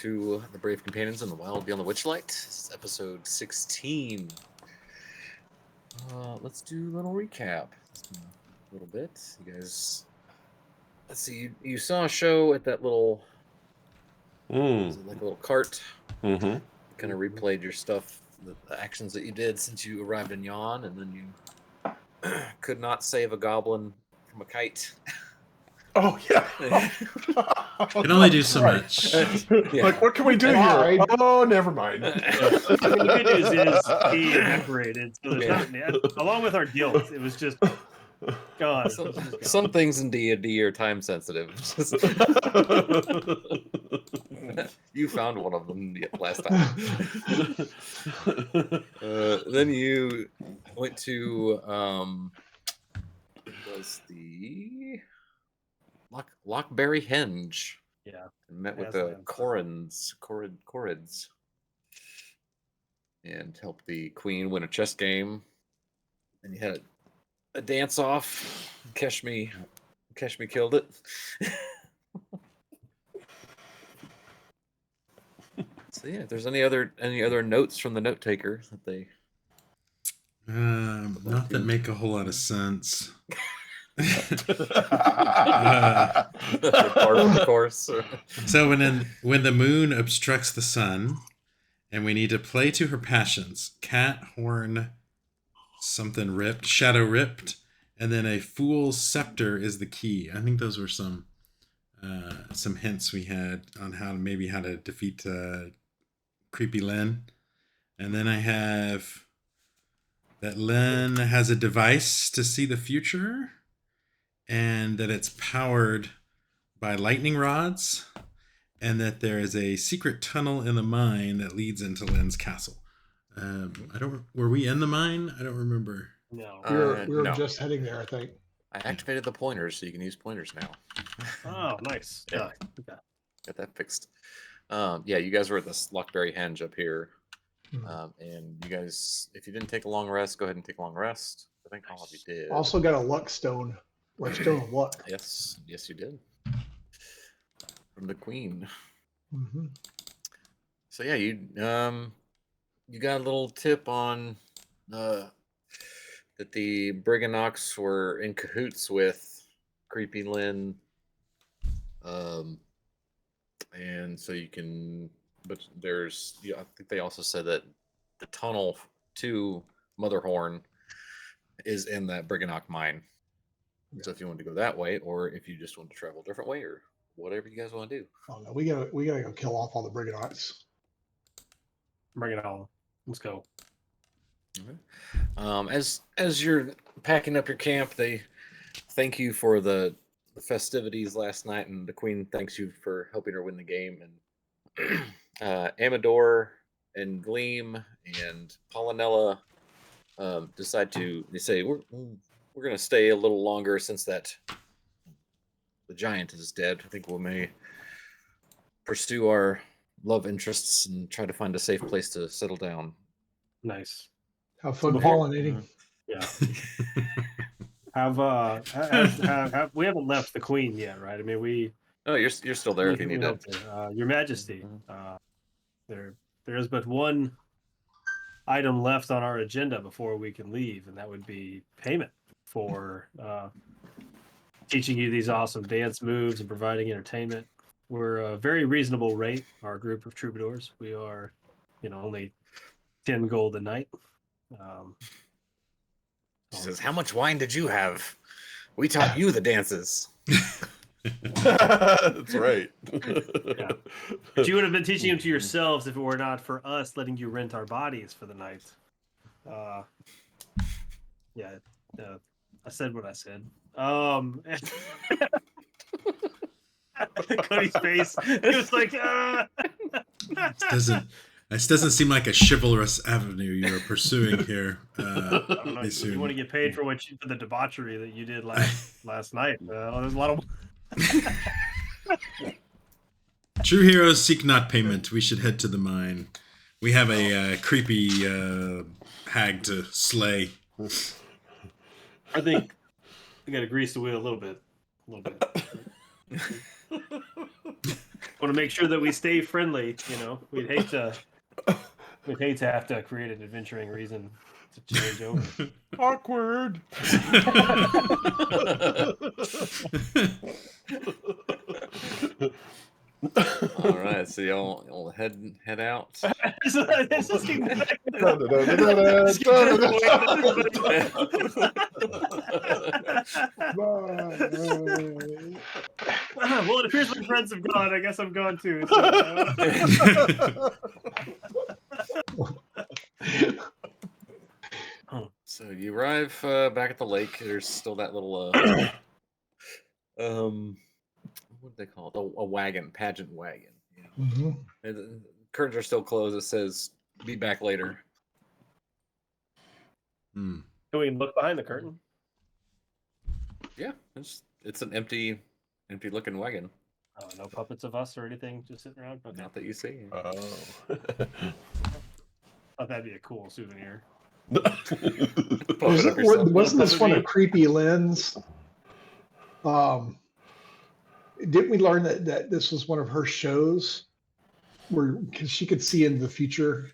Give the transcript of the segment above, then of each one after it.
to the Brave Companions in the Wild Beyond the Witchlight. This is episode 16. Let's do a little recap. It's been a little bit. You guys, let's see. You saw a show at that little, was it like a little cart. Mm-hmm. Kind of replayed your stuff, the actions that you did since you arrived in Yon, and then you could not save a goblin from a kite. Oh, yeah. Can only do so much. Yeah. Like, what can we do here? Oh, never mind. I mean, the good news is he evaporated, so there's not, along with our guilt, it was just gone. Some things in D&D are time sensitive. You found one of them last time. Then you went to was the Lockberry Henge. Yeah. And met with the Corrids, and helped the queen win a chess game. And you had a dance off. Keshmi killed it. So yeah, if there's any other notes from the note taker that they not that make a whole lot of sense. Part of the course. So when the moon obstructs the sun, and we need to play to her passions, cat horn, something ripped, shadow ripped, and then a fool's scepter is the key. I think those were some hints we had on how to defeat creepy Len. And then I have that Len has a device to see the future, and that it's powered by lightning rods, and that there is a secret tunnel in the mine that leads into Len's castle. Were we in the mine? I don't remember. No. We were no. just heading there, I think. I activated the pointers, so you can use pointers now. Oh, nice. Yeah. Okay. Got that fixed. Yeah, you guys were at this Lockberry Henge up here. Mhm. And you guys, if you didn't take a long rest, go ahead and take a long rest. I think all of you did. Also got a luck stone. Or stone of luck. Yes, you did. From the queen. Mm-hmm. So yeah, you got a little tip on that the Briganox were in cahoots with Creepy Lynn. And so you can, but there's, I think they also said that the tunnel to Motherhorn is in that Briganox mine. So if you want to go that way, or if you just want to travel a different way, or whatever you guys want to do. Oh no, we gotta go kill off all the Briganox. Bring it on. Let's go. Okay. As you're packing up your camp, they thank you for the festivities last night, and the queen thanks you for helping her win the game. And Amador and Gleam and Pollinella decide to. They say we're going to stay a little longer since the giant is dead. I think we may pursue our love interests and try to find a safe place to settle down. Nice. Have fun Before- pollinating. Yeah. Have we haven't left the queen yet, right? I mean, we. Oh, you're still there if you need it. Your Majesty, there is but one item left on our agenda before we can leave, and that would be payment for teaching you these awesome dance moves and providing entertainment. We're a very reasonable rate, our group of troubadours. We are, only 10 gold a night. She says, "How much wine did you have? We taught you the dances." That's right. Yeah. But you would have been teaching them to yourselves if it were not for us letting you rent our bodies for the night. I said what I said. Cody's face. It was like, This doesn't seem like a chivalrous avenue you're pursuing here. I don't know. You want to get paid for for the debauchery that you did last night. There's a lot of. True heroes seek not payment. We should head to the mine. We have a creepy hag to slay. I think we got to grease the wheel a little bit. Want to make sure that we stay friendly. You know, we'd hate to have to create an adventuring reason to change over. Awkward. All right, so y'all head out. Let's just keep going. Well, it appears my friends have gone. I guess I'm gone too. So you arrive back at the lake. There's still that little what do they call it? A wagon, pageant wagon. You know? Mm-hmm. And the curtains are still closed. It says "Be back later." Hmm. Can we look behind the curtain? Yeah, it's an empty looking wagon. Oh, no puppets of us or anything just sitting around? Okay. Not that you see. Oh. Thought that'd be a cool souvenir. Wasn't this one of Creepy Lynn's? Didn't we learn that this was one of her shows because she could see into the future?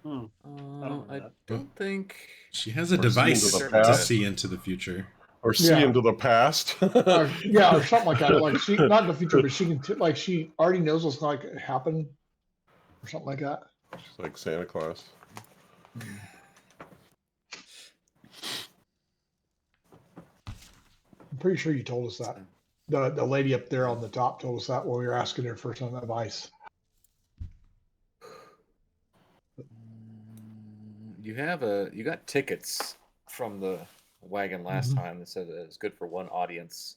I don't think She has a Or see device into the to past. see into the future. Or see Yeah. into the past. Yeah, or something like that. Like she, not in the future, but she can like she already knows what's going to happen, or something like that. She's like Santa Claus. I'm pretty sure you told us that. The lady up there on the top told us that when we were asking her for some advice. you got tickets from the wagon last time that said it was good for one audience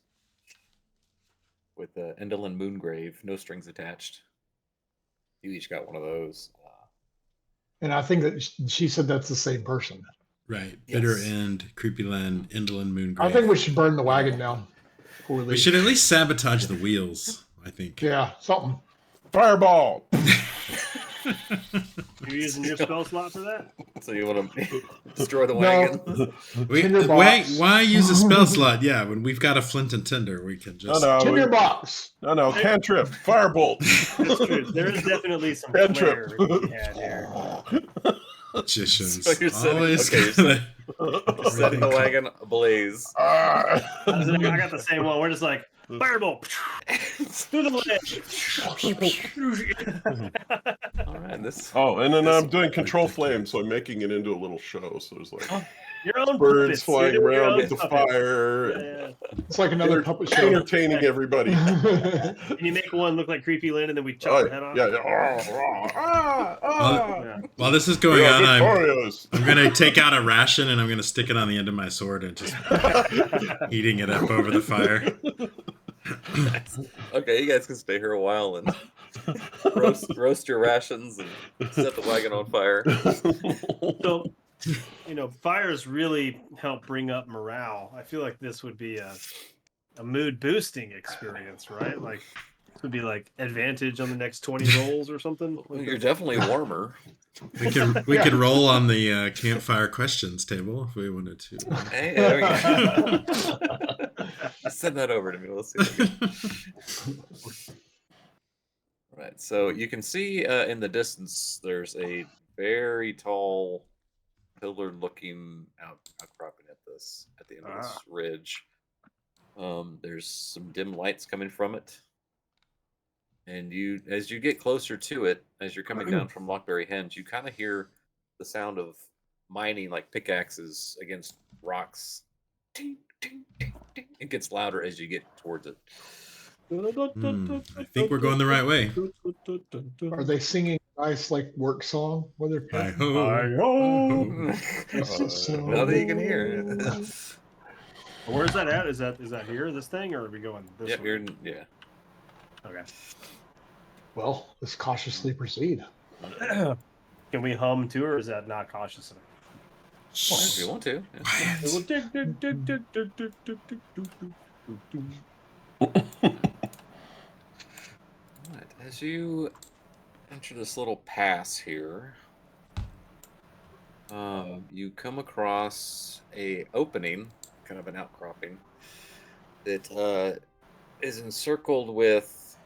with the Endlin Moongrave, no strings attached. You each got one of those. And I think that she said that's the same person. Right. Yes. Bitter End, Creepy Land, Indolin Moongrave. I think we should burn the wagon down before we leave. We should at least sabotage the wheels, I think. Yeah, something. Fireball! You're using your spell slot for that? So you want to destroy the wagon? Wait, why use a spell slot? Yeah, when we've got a flint and tinder, we can just... Tinder box. No, cantrip. Firebolt. That's true. There is definitely some Cantrip. flair to be had here. Magicians. So you're setting- Always okay, gonna- Setting the wagon ablaze. I got the same one. We're just like, fireball through the leg. All right, this. Oh, and then I'm doing control flame, so I'm making it into a little show. So there's like Your own birds puppets. flying You're your around own with the puppets. fire, Yeah. It's like another puppet show. entertaining everybody. And you make one look like Creepy Lynn, and then we chop the head off. Yeah. While this is going We are on, victorious. I'm going to take out a ration and I'm going to stick it on the end of my sword and just heating it up over the fire. Okay, you guys can stay here a while and roast your rations and set the wagon on fire. So, fires really help bring up morale. I feel like this would be a mood boosting experience, right? Like, this would be like advantage on the next 20 rolls or something. You're definitely warmer. We could roll on the campfire questions table if we wanted to. Hey, there we go. Send that over to me. Let's see. All right, so you can see in the distance there's a very tall pillar-looking outcropping at the end of this ridge. There's some dim lights coming from it, and as you get closer to it, as you're coming down from Lockberry Henge, you kind of hear the sound of mining, like pickaxes against rocks. Ding, ding, ding, ding. It gets louder as you get towards it. I think we're going the right way. Are they singing a nice like work song? What are they? Hi-ho. Now that you can hear it. Where's that at? Is that here, this thing, or are we going this Yep, way? yeah. Okay. Well, let's cautiously proceed. Can we hum too, or is that not cautious enough? Well, if you want to. Alright, as you enter this little pass here, you come across a opening, kind of an outcropping, that is encircled with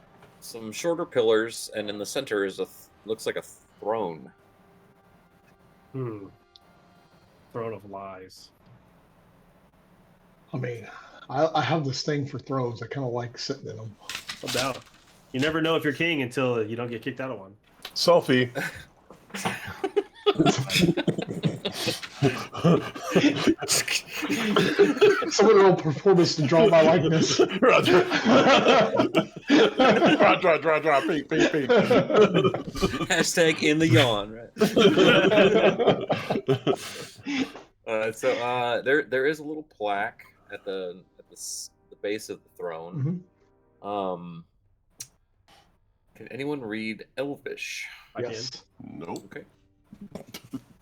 some shorter pillars, and in the center is looks like a throne. Throne of lies. I mean, I have this thing for thrones. I kind of like sitting in them. No doubt. You never know if you're king until you don't get kicked out of one. Selfie. Someone will perform this to draw my likeness. Draw, peek, peek, peek. Hashtag in the yawn, right? So there is a little plaque at the base of the throne. Mhm. Can anyone read Elvish? I Yes. Nope. Okay.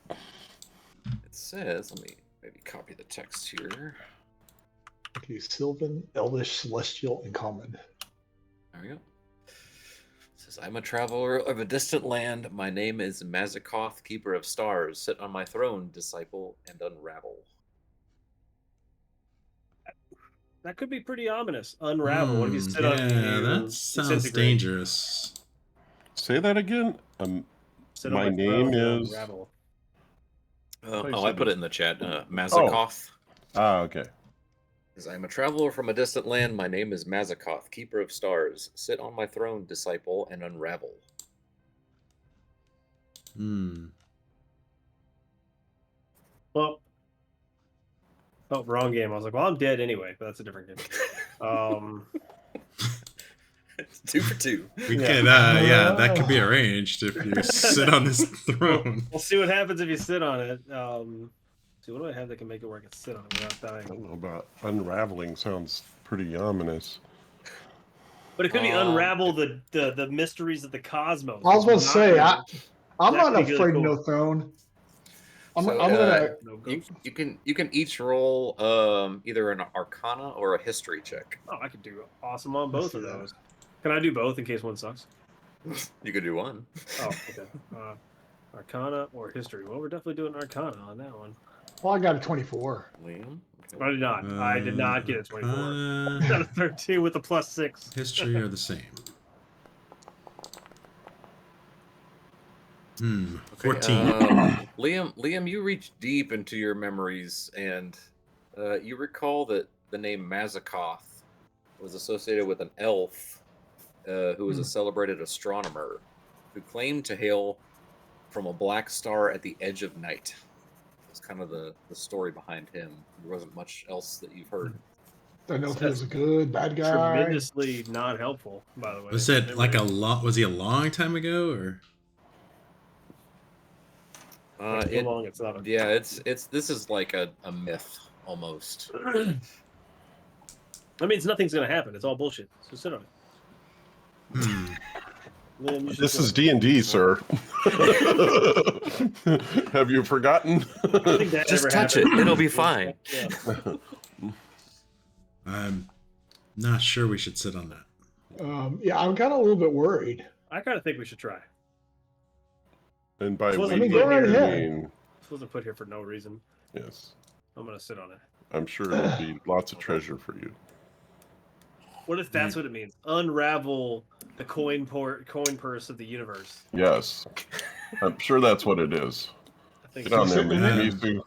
It says, let me maybe copy the text here. Okay, Sylvan, Elvish, Celestial, and Common. There we go. It says, I'm a traveler of a distant land. My name is Mazikoth, Keeper of Stars. Sit on my throne, disciple, and unravel. That could be pretty ominous. Unravel. What if you sit on Yeah, you that sounds disintegrate? dangerous. Say that again. Sit My on name throne, is- unravel. I put it in the chat. Mazikoth. Ah, okay. Says, I am a traveler from a distant land. My name is Mazikoth, Keeper of Stars. Sit on my throne, disciple, and unravel. Well, oh, wrong game. I was like, well, I'm dead anyway, but that's a different game. It's 2 for 2. We Yeah. could, yeah, that could be arranged if you sit on this throne. We'll see what happens if you sit on it. See, what do I have that can make it where I can sit on it without I dying? don't know about unraveling. Sounds pretty ominous. But it could be unravel the mysteries of the cosmos. I was about to say, I'm That not could be afraid really of cool. no throne. I'm So, gonna. No You ghost. can each roll either an Arcana or a History check. Oh, I could do awesome on Let's both of do that. those. Can I do both in case one sucks? You could do one. Oh, okay. Arcana or history? Well, we're definitely doing Arcana on that one. Well, I got a 24. Liam. I did not. I did not get a 24. Arcana, Got a 13 with a +6. history are the same. 14. Liam, you reach deep into your memories, and you recall that the name Mazikoth was associated with an elf who was a celebrated astronomer who claimed to hail from a black star at the edge of night. That's kind of the story behind him. There wasn't much else that you've heard. I know if he was a good, bad guy. Tremendously not helpful, by the way. Was that like a lot? Was he a long time ago, or? How long it's not a... Yeah, it's this is like a myth almost. That means nothing's gonna happen. It's all bullshit. So sit on it. Liam, you should This sit is on it. D&D, sir. Have you forgotten? I think that Just never touch happened. it. It'll be fine. Yeah. I'm not sure we should sit on that. Yeah, I'm kind of a little bit worried. I kind of think we should try. And by Well, we, I mean, go right I ahead. mean, This wasn't put here for no reason. yes. I'm gonna sit on it. I'm sure there'll be lots of treasure for you. What if that's what it means? Unravel the coin purse of the universe. Yes. I'm sure that's what it is. I think Get on there, Yeah. Mizu.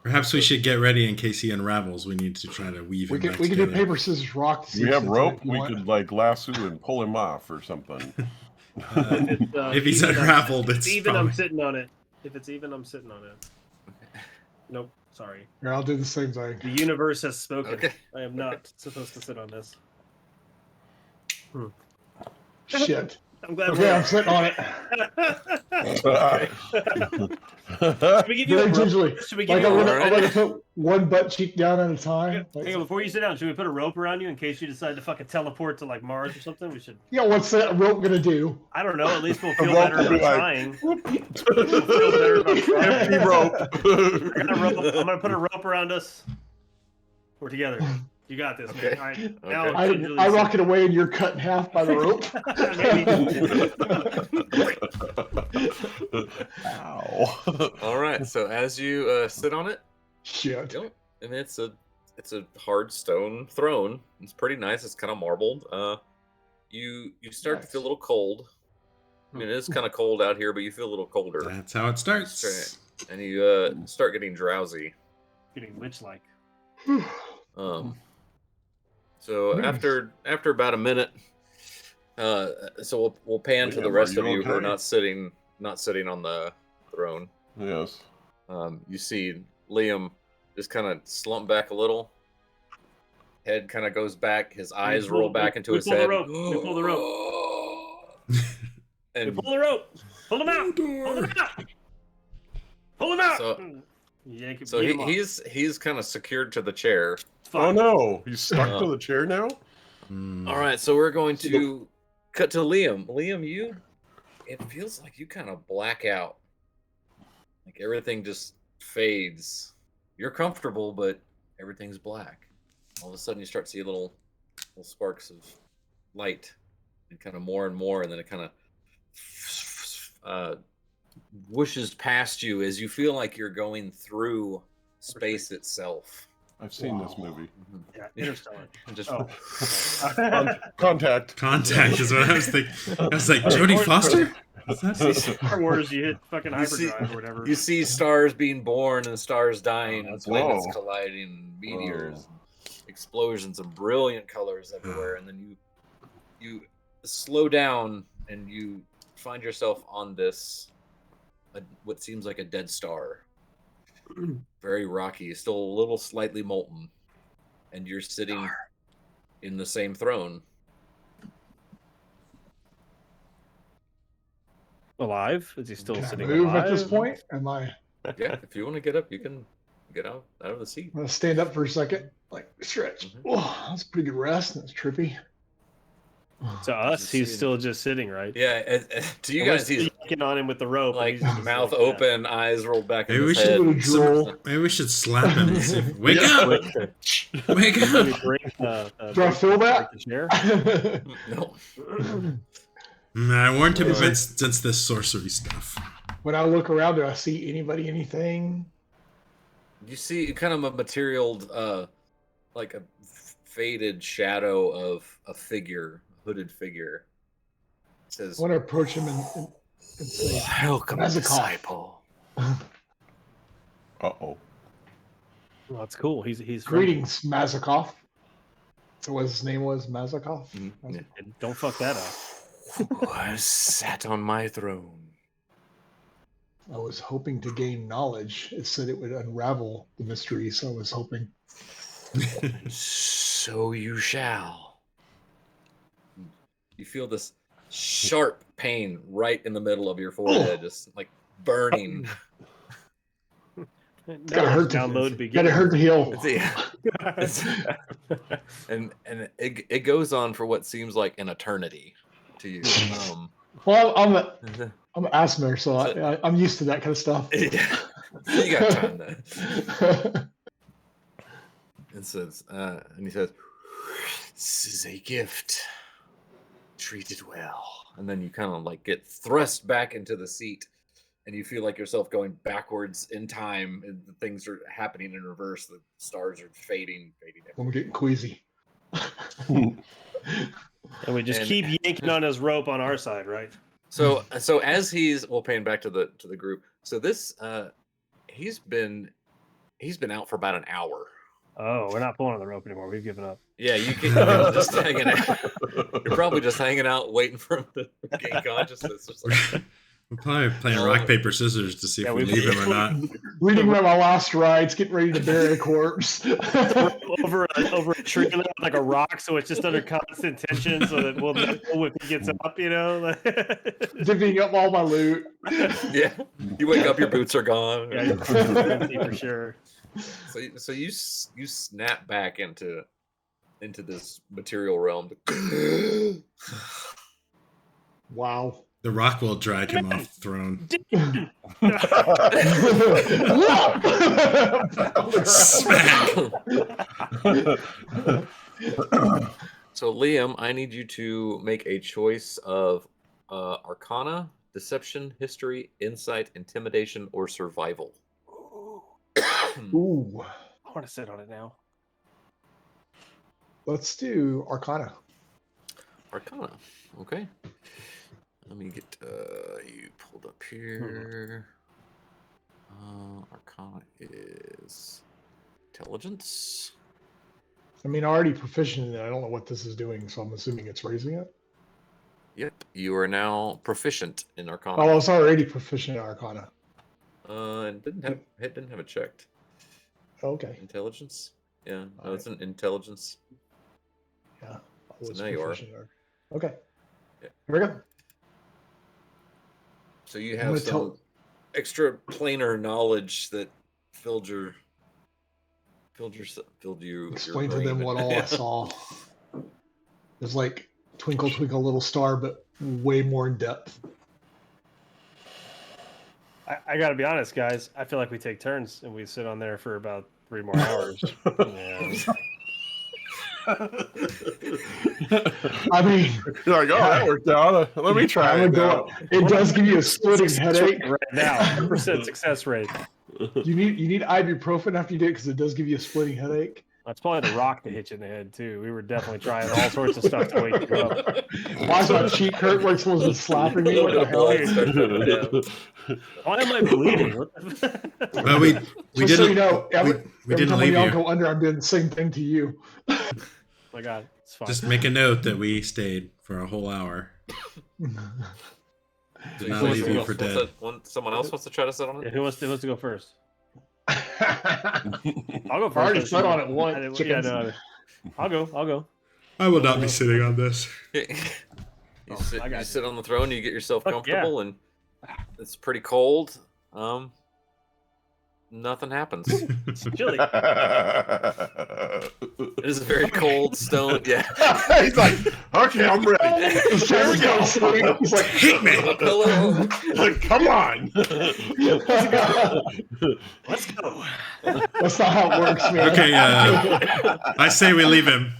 Perhaps we should get ready in case he unravels. We need to try to weave him We back could do together. paper, scissors, rock. To see We if have it's rope. if you We want. could like lasso and pull him off or something. If he's even, unraveled, if it's even I'm probably... sitting on it. If it's even, I'm sitting on it. Nope. Sorry. Here, I'll do the same thing. The universe has spoken. Okay. I am not supposed to sit on this. Shit. I'm glad Okay, I'm sitting on it. Should we give you Very a rope? gingerly. Should we give Like you I'm a gonna, rope? I'm gonna put one butt cheek down at a time. Like, Hang on, before you sit down, should we put a rope around you in case you decide to fucking teleport to like Mars or something? We should. yeah, what's that rope gonna do? I don't know. At least we'll The feel rope better will be about like- trying. We'll feel better about trying. Empty rope. I got a rope. I'm gonna put a rope around us. We're together. You got this, man. Okay. All right. Okay. Now I gingerly rock it away and you're cut in half by the rope. Ow. All right. So as you sit on it, Shit. yep, and it's a it's a hard stone throne. It's pretty nice. It's kind of marbled. You start to feel a little cold. I mean, it is kind of cold out here, but you feel a little colder. That's how it starts. And you start getting drowsy. Getting witch-like. So after about a minute, so we'll pan to the Liam, rest are of you you who are okay? not sitting on the throne. Yes. You see Liam just kind of slump back a little. Head kind of goes back. His eyes roll back into his head. We pull the rope. And Pull the rope. Pull him out. Pull him out. Pull him out. So, so he's kind of secured to the chair. Oh no, he's stuck to the chair now. All right, so we're going to cut to Liam. Liam, it feels like you kind of black out. Like everything just fades. You're comfortable, but everything's black. All of a sudden, you start to see little sparks of light, and kind of more, and then it kind of whooshes past you as you feel like you're going through space itself. I've seen this movie. Yeah, Interstellar. Just Contact. Contact is what I was thinking. I was like, Jodie Foster? Is that Star Wars, you hit fucking hyperdrive or whatever. You see stars being born and stars dying, and planets Whoa. colliding, meteors, explosions of brilliant colors everywhere, and then you slow down and you find yourself on this what seems like a dead star. Very rocky, still a little slightly molten, and you're sitting in the same throne. Alive? Is he still Can I sitting move alive? at this point? Am I? Yeah, if you want to get up, you can get out of the seat. I'm gonna stand up for a second, like stretch. Oh, that's a pretty good rest. That's trippy. To us, he's still just sitting, right? Yeah, to you guys, he's yanking on him with the rope. like and he's just mouth like, open, eyes rolled back in Maybe his we should- head. Little drool. Maybe we should slap him and see if, wake up! Wake Can up! we break Do I feel that? the chair? No. I warned him since this sorcery stuff. When I look around, do I see anybody, anything? You see kind of a materialed, like a faded shadow of a figure, a hooded figure. It says, I want to approach him and say, "Welcome, Mazakov." disciple." Uh-oh. Well, that's cool. He's from- greetings, Mazakov. So what his name was, Mazakov? Yeah. Don't fuck that up. Who has sat on my throne? I was hoping to gain knowledge. It said it would unravel the mystery, so I was hoping. So you shall. You feel this sharp pain right in the middle of your forehead, just like burning. Gotta hurt to download Gotta hurt to heal. And it goes on for what seems like an eternity to you. Well, I'm an asthma, so I'm used to that kind of stuff. Yeah. You got time then. And says, and he says, "This is a gift. Treat it well." And then you kind of like get thrust back into the seat, and you feel like yourself going backwards in time, and the things are happening in reverse. The stars are fading. I'm getting queasy. And we just And- keep yanking on his rope on our side, right? So as we'll pan back to the group. So this he's been out for about an hour. Oh, we're not pulling on the rope anymore. We've given up. Yeah, you're just hanging out. You're probably just hanging out, waiting for him to gain consciousness. Just like, We're probably playing rock, paper, scissors to see if we leave him or not. Reading one of my last rides, getting ready to bury a corpse. over a tree limb, like a rock, so it's just under constant tension, so that we'll know if he gets up, you know. Divvying up all my loot. yeah, you wake up, your boots are gone. Yeah, you're empty for sure. So you snap back into this material realm. Wow. The rock will drag him off the throne. Smack! So Liam, I need you to make a choice of Arcana, Deception, History, Insight, Intimidation, or Survival. Ooh. I want to sit on it now. Let's do Arcana. Arcana. Okay. Let me get you pulled up here. Arcana is intelligence. I mean, already proficient in it. I don't know what this is doing, so I'm assuming it's raising it. Yep, you are now proficient in Arcana. Oh, it's already proficient in Arcana. It didn't have it checked. Okay. Intelligence. Yeah, no, All it's an intelligence. Yeah. So now you are. Okay. Yeah. Here we go. So you I'm have gonna some extra planar knowledge that filled you. Explain to them what all I saw. It's like Twinkle Twinkle Little Star, but way more in depth. I gotta be honest, guys. I feel like we take turns and we sit on there for about 3 more hours. Yeah. I mean, You're like, oh, that worked out. Let me try it. Now. It does give you a splitting headache. Right now, 100% success rate. You need ibuprofen after you do it because it does give you a splitting headache. That's probably the rock that hit you in the head too. We were definitely trying all sorts of stuff to wake you up. Why is my cheek hurt like someone's been slapping me? What the hell? Why am I bleeding? Well, we Just so you didn't. know, we every didn't time leave y'all you. go under, I'm doing the same thing to you. My God, it's fine. Just make a note that we stayed for a whole hour. Did not leave you for dead. Someone else wants to try to sit on Yeah, it? who wants to go first? I'll go first. I already sat on it once. Yeah, no, I'll go. I will not be sitting on this. You I sit got on the throne, you get yourself Fuck yeah. comfortable, and it's pretty cold. Nothing happens. It's chilly. It is a very cold stone. Yeah. He's like, okay, I'm ready. He's trying to go to sleep. He's like, Hit me! Hello. Like, come on. Let's go. that's not how it works, man. Okay, I say we leave him.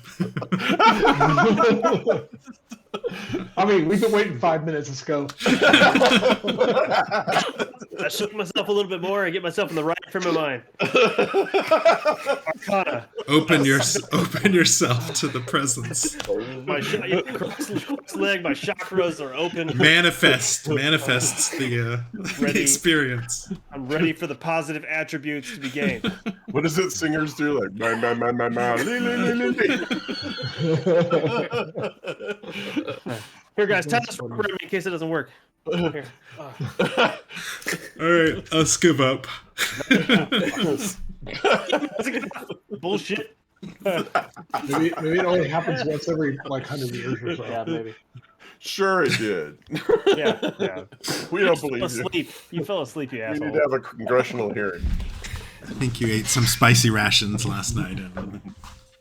I mean, we've been waiting 5 minutes. Let's go. I shook myself a little bit more and get myself in the right frame of mind. Arcana. Open yourself to the presence. My cross leg, my chakras are open. Manifests the Ready. experience. I'm ready for the positive attributes to be gained. What does it singers do? Like, my, li, li, li, li, li. Here, guys, tell us for me in case it doesn't work. Here. All right, I'll scoop up. Bullshit. Maybe it only happens once every like 100 years or so. Yeah, maybe. Sure it did. Yeah. We don't fell believe you. asleep. You fell asleep, you We asshole. need to have a congressional hearing. I think you ate some spicy rations last night, and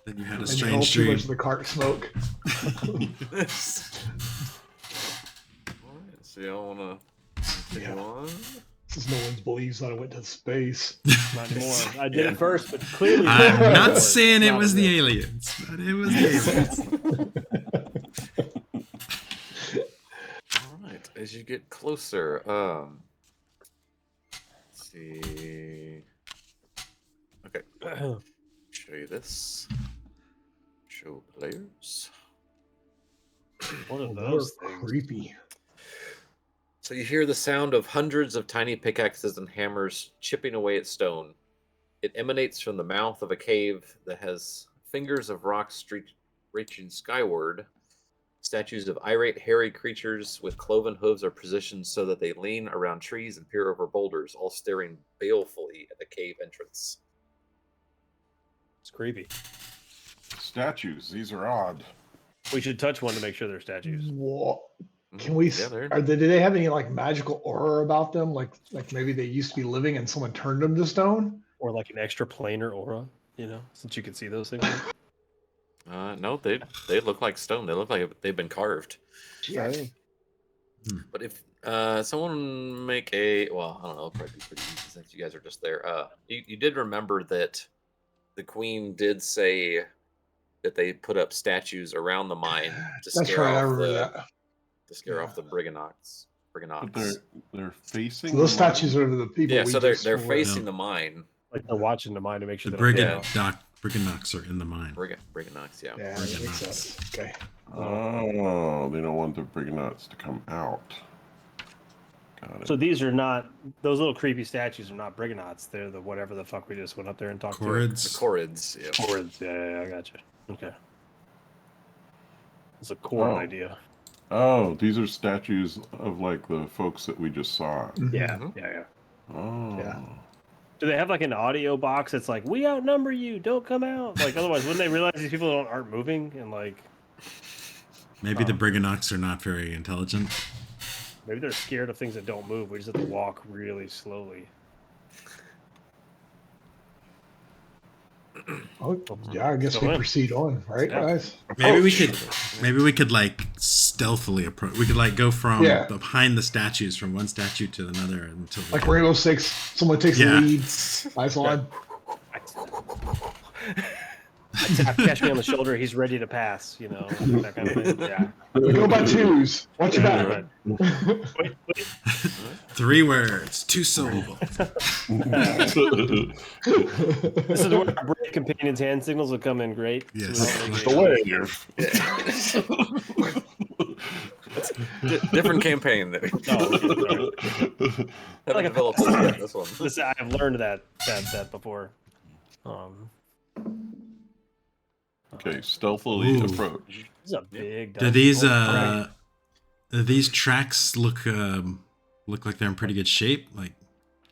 then you had a And you strange hold too dream. much of the cart smoke. Alright, so y'all want to continue on? Since no one believes that I went to space. Not anymore. I did it first, but clearly. I'm not saying it Not was a the bit. aliens, but it was the aliens. Alright, as you get closer, let's see. Okay, show you this. Show players. One of Oh, those they're things. creepy. So you hear the sound of hundreds of tiny pickaxes and hammers chipping away at stone. It emanates from the mouth of a cave that has fingers of rock reaching skyward. Statues of irate, hairy creatures with cloven hooves are positioned so that they lean around trees and peer over boulders, all staring balefully at the cave entrance. It's creepy. Statues, these are odd. We should touch one to make sure they're statues. What? Can we? Yeah, they're- Do they have any like magical aura about them? Like maybe they used to be living and someone turned them to stone? Or like an extra planar aura, since you can see those things. No, they look like stone. They look like they've been carved. Yeah. But if someone make a, well, I don't know, it'll probably be pretty easy since you guys are just there. You did remember that the queen did say that they put up statues around the mine to That's scare right. I off remember the that. to scare off the brigandots. But Brigandots. they're facing. So those the mine. statues are the people. Yeah, we so they're just they're were- facing the mine. Like they're watching the mine to make sure The they don't brigand Briganocks are in the mine. Briganocks, yeah. Yeah, that makes sense. Okay. Oh, they don't want the Briganocks to come out. Got it. So these are not those little creepy statues are not Briganauts. They're the whatever the fuck we just went up there and talked to. The Corrids. Corrids, yeah. Corrids. Yeah, I got you. Okay. It's a corn idea. Oh, these are statues of like the folks that we just saw. Yeah, Mhm. yeah. Oh. Yeah. Do they have like an audio box that's like, "We outnumber you, don't come out"? Like, otherwise, wouldn't they realize these people aren't moving and like Maybe the Briganocks are not very intelligent. maybe they're scared of things that don't move. We just have to walk really slowly. Oh, yeah, I guess Go we in. proceed on, right, Yeah. guys? Maybe Oh, we could like stealthily approach. We could like go from Yeah. behind the statues from one statue to another until like Rainbow Six, someone takes Yeah. the lead. Eyes on. I tap Catch me on the shoulder. He's ready to pass. You know, that kind of thing. Yeah. We go by twos. Watch your Yeah, back. Wait. 3 words, 2 syllables. This is where our brave companion's hand signals will come in great. Yes. So we don't Different campaign there. Oh, okay, sorry. Haven't Like a- developed this yet, this one. Listen, I've learned that before. Okay, stealthily Ooh. approach. This is a big. Do these tracks look like they're in pretty good shape? Like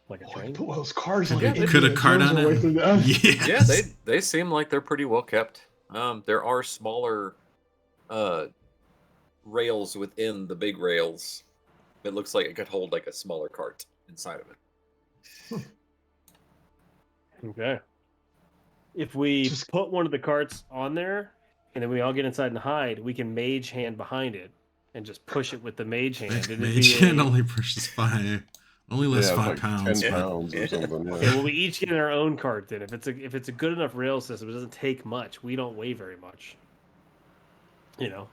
like a Oh, train? put one of those cars like Yeah, an could a Indiana cart Jones on our way it? through that. Yes. Yeah, they seem like they're pretty well kept. There are smaller rails within the big rails. It looks like it could hold like a smaller cart inside of it. Okay. If we Just- put one of the carts on there, and then we all get inside and hide, we can mage hand behind it and just push it with the mage hand. It'd Mage be hand only pushes 5. Only lifts Yeah, 5 like pounds. 10 Yeah. pounds or something. Yeah, Yeah. well, we each get our own cart then. If it's a good enough rail system, it doesn't take much. We don't weigh very much. You know,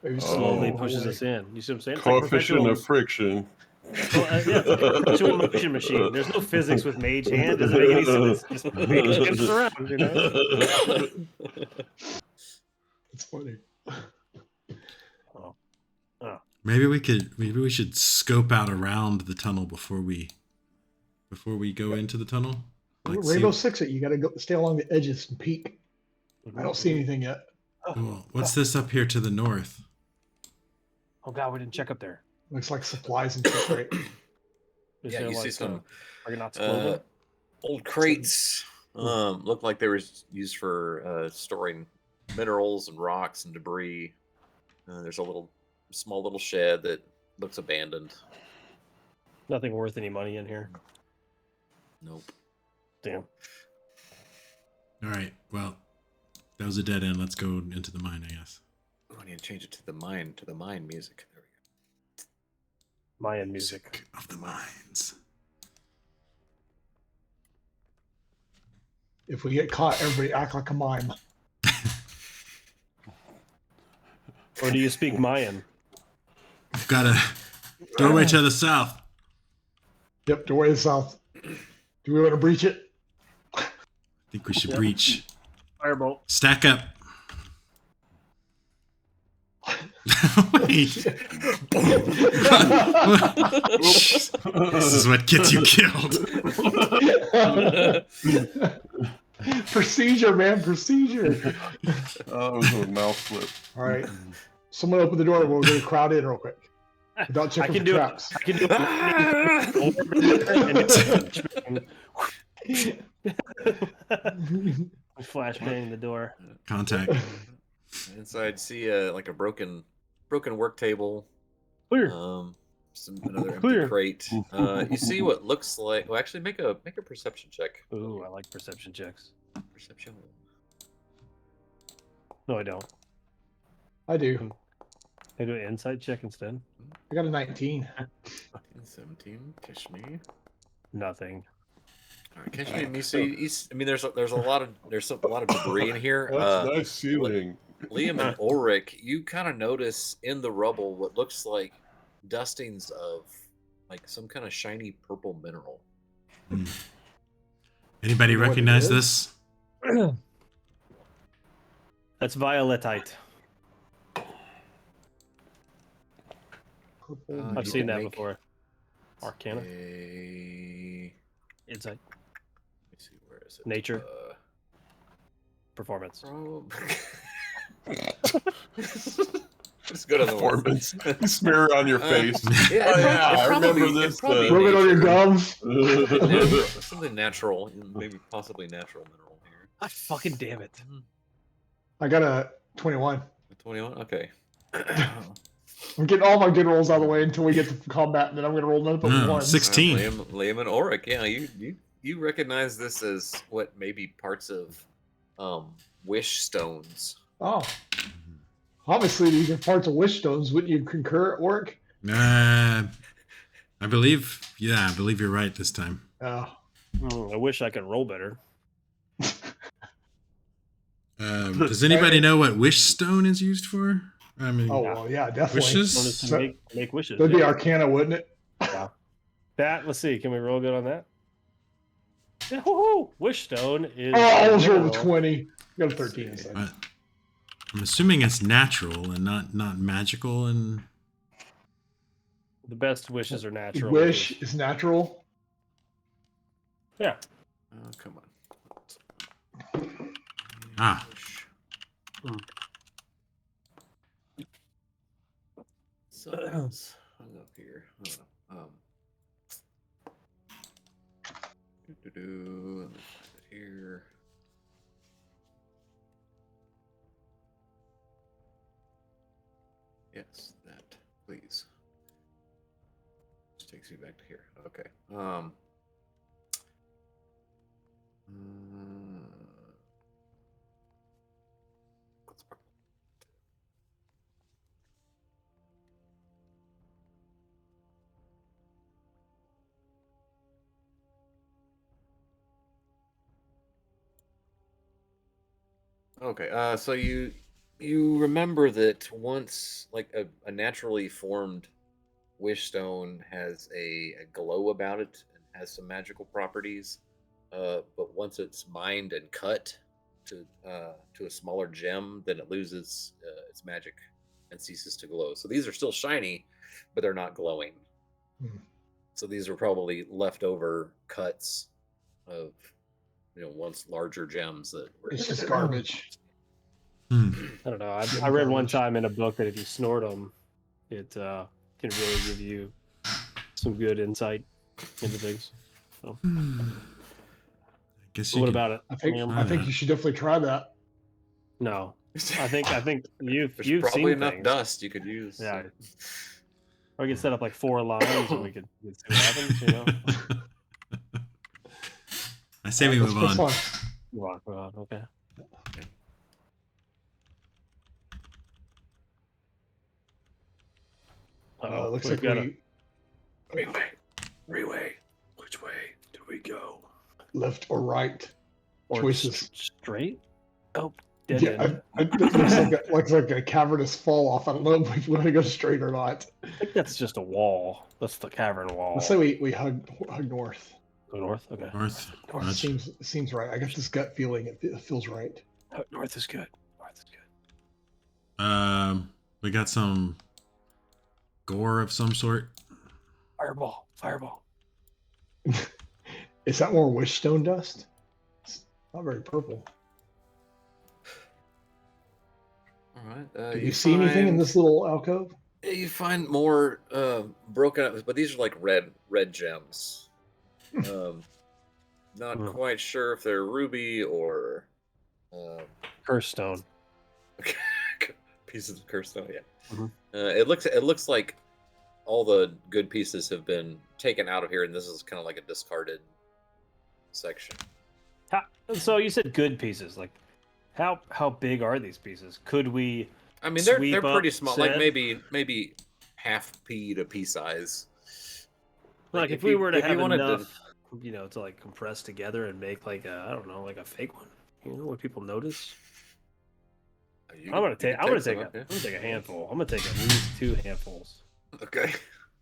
Maybe slowly Oh. pushes us in. You see what I'm saying? It's like Coefficient of friction. Well, yeah, it's like a perpetual motion machine. There's no physics with mage hand. Doesn't make any sense. Just mage hands around, you know. It's funny. Maybe we should scope out around the tunnel before we go into the tunnel. Like, Rainbow see- Six it. You got to go stay along the edges and peek. I don't see anything yet. Well, what's this up here to the north? Oh god, we didn't check up there. Looks like supplies and shit, right? Is Yeah, there, you see like, some Argonauts clothing? old crates. Look like they were used for storing minerals and rocks and debris. There's a small little shed that looks abandoned. Nothing worth any money in here. Nope. Damn. All right. Well, that was a dead end. Let's go into the mine, I guess. Oh, I need to change it to the mine music. There we go. Mayan music. Of the mines. If we get caught, everybody act like a mime. Or do you speak Mayan? I've got a doorway to the south. Yep, doorway to the south. Do we want to breach it? I think we should Yep. breach. Firebolt. Stack up. Wait. This is what gets you killed. Procedure, man, procedure. Oh, it was a mouth flip. All right. Someone open the door. We'll go crowd in real quick. Without I checking can for do it. traps. I can do it. Flashbang the door. Contact. Inside, see like a broken work table. Clear. Another empty Clear. crate. You see what looks like. Well, actually, make a perception check. Ooh, I like perception checks. Perception. No, I don't. I do. Can I do an insight check instead? I got a 19. 17. Catch me. Nothing. All right, catch me. And you see, I mean, there's a lot of debris in here. That's nice ceiling. Liam and Ulrich, you kind of notice in the rubble what looks like dustings of like some kind of shiny purple mineral. Anybody You know what it recognize is? this? That's violetite. Purple. I've you seen can that make before. Arcana. Let me Insight. see, where is it? Nature. Performance. Just go to the Performance. You smear it on your face. Yeah, Oh, yeah, I remember it'd this, probably Rub it on your nature. gums. Something natural, maybe possibly natural mineral here. God fucking damn it. I got a 21. 21. Okay. I'm getting all my good rolls out of the way until we get to combat, and then I'm going to roll nothing but No, ones. 16. Liam and Auric. Yeah, you recognize this as what maybe parts of wish stones. Oh. Obviously, these are parts of wish stones. Wouldn't you concur, Oric? I believe you're right this time. Oh. I wish I could roll better. Does anybody know what wish stone is used for? I mean, Oh, well, yeah, definitely. wishes? Wanted to So- make wishes. That'd be yeah. Arcana, wouldn't it? That, let's see. Can we roll good on that? Yeah, woohoo! Wish stone is. Oh, I almost rolled a mineral. 20. Got a 13 instead. I'm assuming it's natural and not magical. And The best wishes are natural. Wish is natural. Yeah. Oh, come on. Ah. Something's hung up here. Hold on. Let me find it here. Yes, that, please. This takes me back to here. Okay. Okay, so you remember that once, like a naturally formed wish stone has a glow about it and has some magical properties, but once it's mined and cut to a smaller gem, then it loses its magic and ceases to glow. So these are still shiny, but they're not glowing. Hmm. So these are probably leftover cuts of once larger gems that were. It's just garbage. Hmm. I don't know. I read one time in a book that if you snort them, it can really give you some good insight into things. So, I guess you what could- about it? I think Liam? I think you should definitely try that. No, I think you've There's you've probably seen enough things. dust you could use. Yeah. Or we could set up like 4 lines and we could see what happens. You know. I say we Let's move press on. on. Move on. Okay. Looks We've like got we Freeway. Which way do we go? left or right. or choices. straight. Oh, dead Yeah, end. it looks like a cavernous fall off. I don't know if we want to go straight or not. I think that's just a wall. That's the cavern wall. Let's say we hug north. Go north. Okay. North. North North. Seems right. I got this gut feeling. It feels right. North is good. North is good. We got some gore of some sort. Fireball. Fireball. Is that more wish stone dust? It's not very purple. All right. Do you see anything in this little alcove? Yeah, you find more broken up, but these are like red gems. Not Hmm. quite sure if they're ruby or Curse stone. pieces of cursed stone. Yeah. Mhm. It looks like all the good pieces have been taken out of here, and this is kind of like a discarded section. So you said good pieces. Like, how big are these pieces? Could we? I mean, they're Sweep pretty up small, like said- maybe half pea to pea size. Like, if we were to if you have wanted enough, to like compress together and make like a, I don't know, like a fake one. Would people notice? I'm gonna take a handful. I'm gonna take at least 2 handfuls. Okay.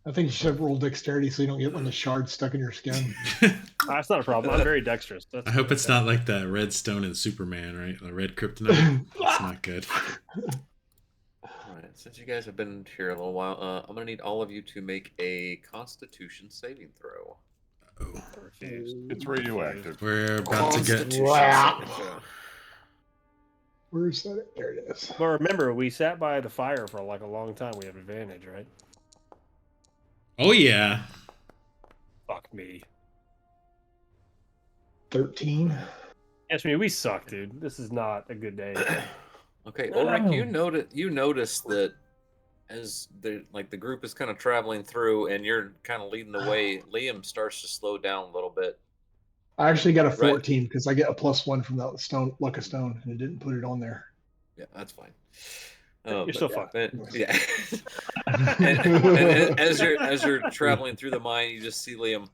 I think you should roll dexterity so you don't get one of the shards stuck in your skin. That's not a problem. I'm very dexterous. I hope it's not like that red stone in Superman, right? The red kryptonite. That's not good. Alright, since you guys have been here a little while, I'm gonna need all of you to make a Constitution saving throw. Oh, Refuse. It's radioactive. we're about to get. Constitution Wow. saving throw. Where's that? There it is. But remember, we sat by the fire for like a long time. We have advantage, right? Oh yeah. Fuck me. 13. Yes, I mean, we suck, dude. This is not a good day. Okay, Ulrich, you notice that as the group is kind of traveling through and you're kind of leading the way, Liam starts to slow down a little bit. I actually got a 14 because I get a +1 from that stone, luck of stone, and it didn't put it on there. Yeah, that's fine. You're still fucked. Yeah. and as you're traveling through the mine, you just see Liam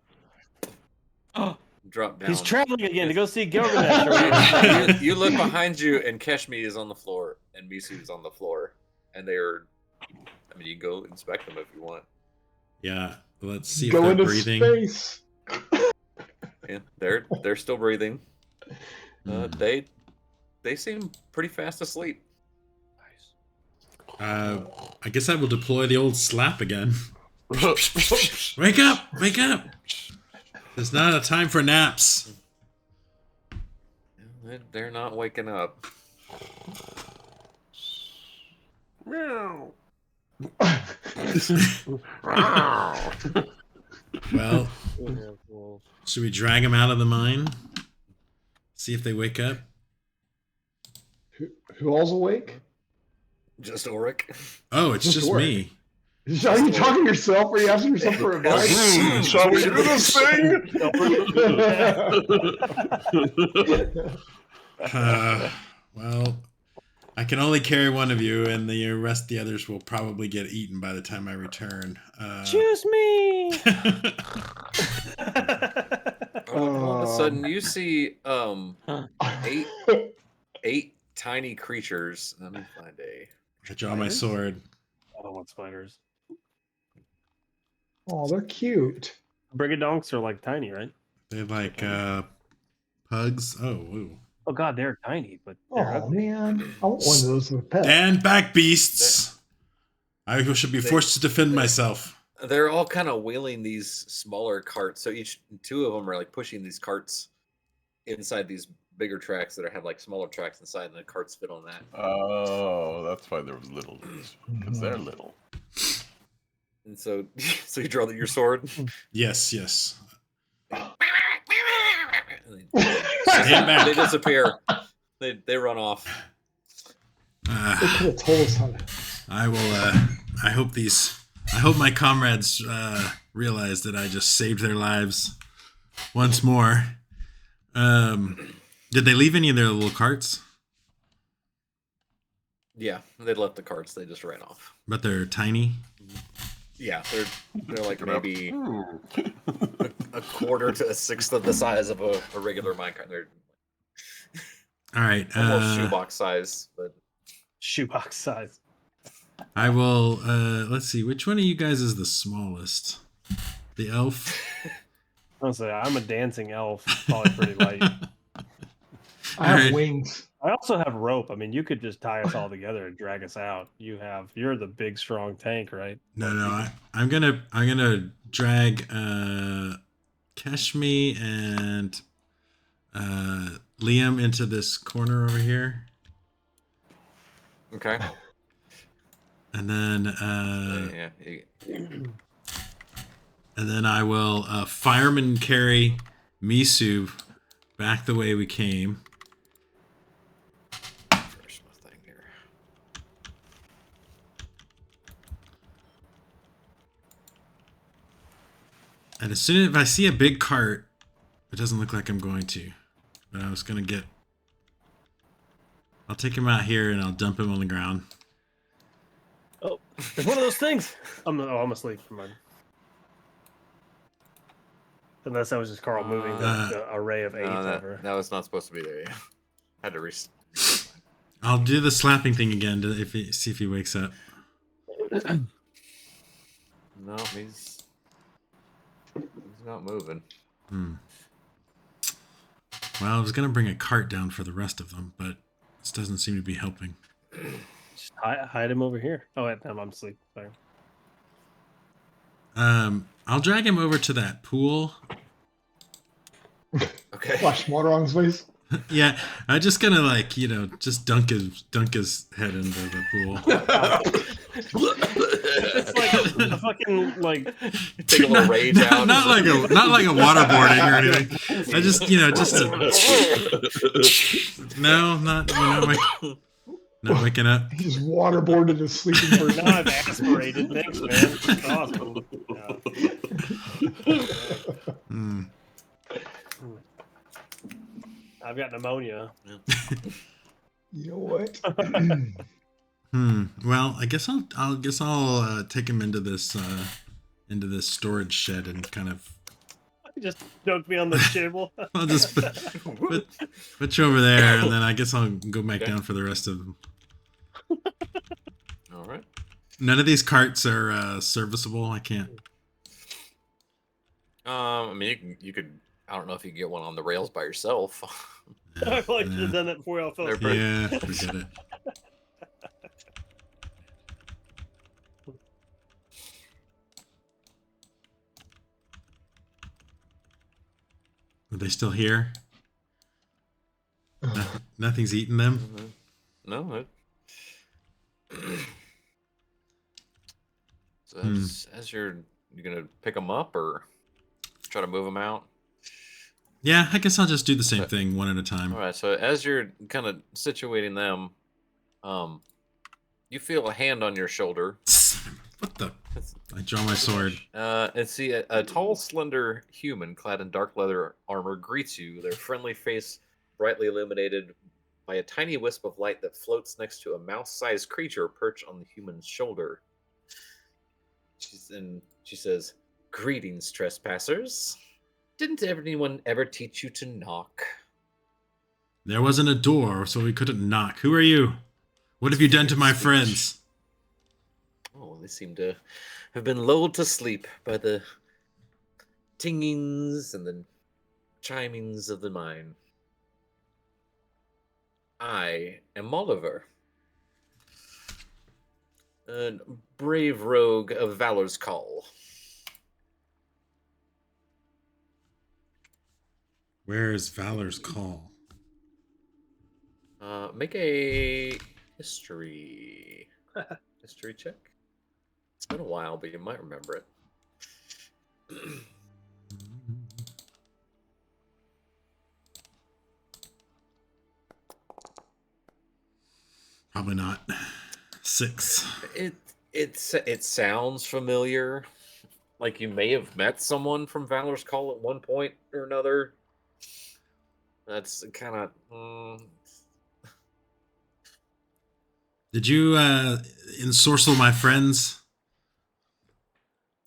drop down. He's traveling again to go see Gilgamesh. You look behind you, and Keshmi is on the floor, and Misu is on the floor, and they're. I mean, you can go inspect them if you want. Yeah. Let's see if Go they're into breathing. space. Yeah, they're still breathing. They seem pretty fast asleep. I guess I will deploy the old slap again. Wake up! Wake up! There's not a time for naps. They're not waking up. Meow. Well, should we drag them out of the mine? See if they wake up? Who all's awake? Just Ulrich. Oh, it's just Sure. me. Are you talking to yourself or are you asking yourself for advice? Shall we do this thing? Well, I can only carry one of you, and the rest of the others will probably get eaten by the time I return. Choose me. All of a sudden, you see eight tiny creatures. Let me find a. I draw my sword. I don't want spiders. Oh, they're cute. Brigadonks are like tiny, right? They're like pugs. Oh, woo. Oh god, they're tiny, but they're Oh ugly. man, I want one of those as a pet. Stand back, beasts! I should be forced to defend myself. They're all kind of wheeling these smaller carts. So two of them are like pushing these carts inside these bigger tracks that have like smaller tracks inside, and the carts fit on that. Oh, that's why they're little. Because they're little. And so you draw your sword. Yes, yes. Stand back. They disappear. They run off. They could have told us how to. I will. I hope my comrades realize that I just saved their lives once more. Did they leave any of their little carts? Yeah, they left the carts. They just ran off. But they're tiny. Yeah, they're like maybe Hmm. a quarter to a sixth of the size of a regular minecart. They're All right. almost shoebox size, but Shoebox size. I will. Let's see. Which one of you guys is the smallest? The elf. Honestly, I'm a dancing elf, probably pretty light. I have Alright. wings. I also have rope. I mean, you could just tie us all together and drag us out. You're the big strong tank, right? No. I'm gonna drag Keshmi and Liam into this corner over here, okay. and then and then I will fireman carry Misu back the way we came. First my thing here. And as soon as I see a big cart, it doesn't look like I'm going to, but I was gonna get. I'll take him out here and I'll dump him on the ground. Oh, it's one of those things. I'm asleep. Never mind. Unless that was just Carl moving the array of 8 over. That was not supposed to be there. Yeah. Had to I'll do the slapping thing again to see if he wakes up. No, he's not moving. Hmm. Well, I was gonna bring a cart down for the rest of them, but this doesn't seem to be helping. Just hide him over here. Oh, wait, I'm asleep. Sorry. I'll drag him over to that pool. Okay. Flash water on his face. Yeah, I'm just gonna like just dunk his head into the pool. It's like a fucking like. Take a little rage out. Not like a waterboarding or anything. I just no, not not waking up. He just waterboarded his sleeping Now person. I've aspirated. Thanks, man. It's awesome. Hmm. I've got pneumonia. You know what? Well, I guess I'll take him into this storage shed and kind of. Just dunked me on the table. I'll just put you over there, and then I guess I'll go back down for the rest of them. All right. None of these carts are serviceable. I can't. I mean, you could. I don't know if you can get one on the rails by yourself. I probably should have done that before y'all fell They're asleep. Yeah, forget it. Are they still here? Nothing's eating them. No. So as you're gonna pick them up or try to move them out. Yeah, I guess I'll just do the same thing one at a time. All right. So as you're kind of situating them, you feel a hand on your shoulder. What the? I draw my sword. And see a tall, slender human clad in dark leather armor greets you. Their friendly face brightly illuminated by a tiny wisp of light that floats next to a mouse-sized creature perched on the human's shoulder. She says, "Greetings, trespassers. Didn't anyone ever teach you to knock?" There wasn't a door, so we couldn't knock. Who are you? What have you done to my friends? Oh, they seem to have been lulled to sleep by the tingings and the chimings of the mine. I am Oliver, a brave rogue of Valor's Call. Where is Valor's Call? Make a history check. It's been a while, but you might remember it. Probably not. 6. It sounds familiar. Like you may have met someone from Valor's Call at one point or another. That's kind of. Did you ensorcel my friends?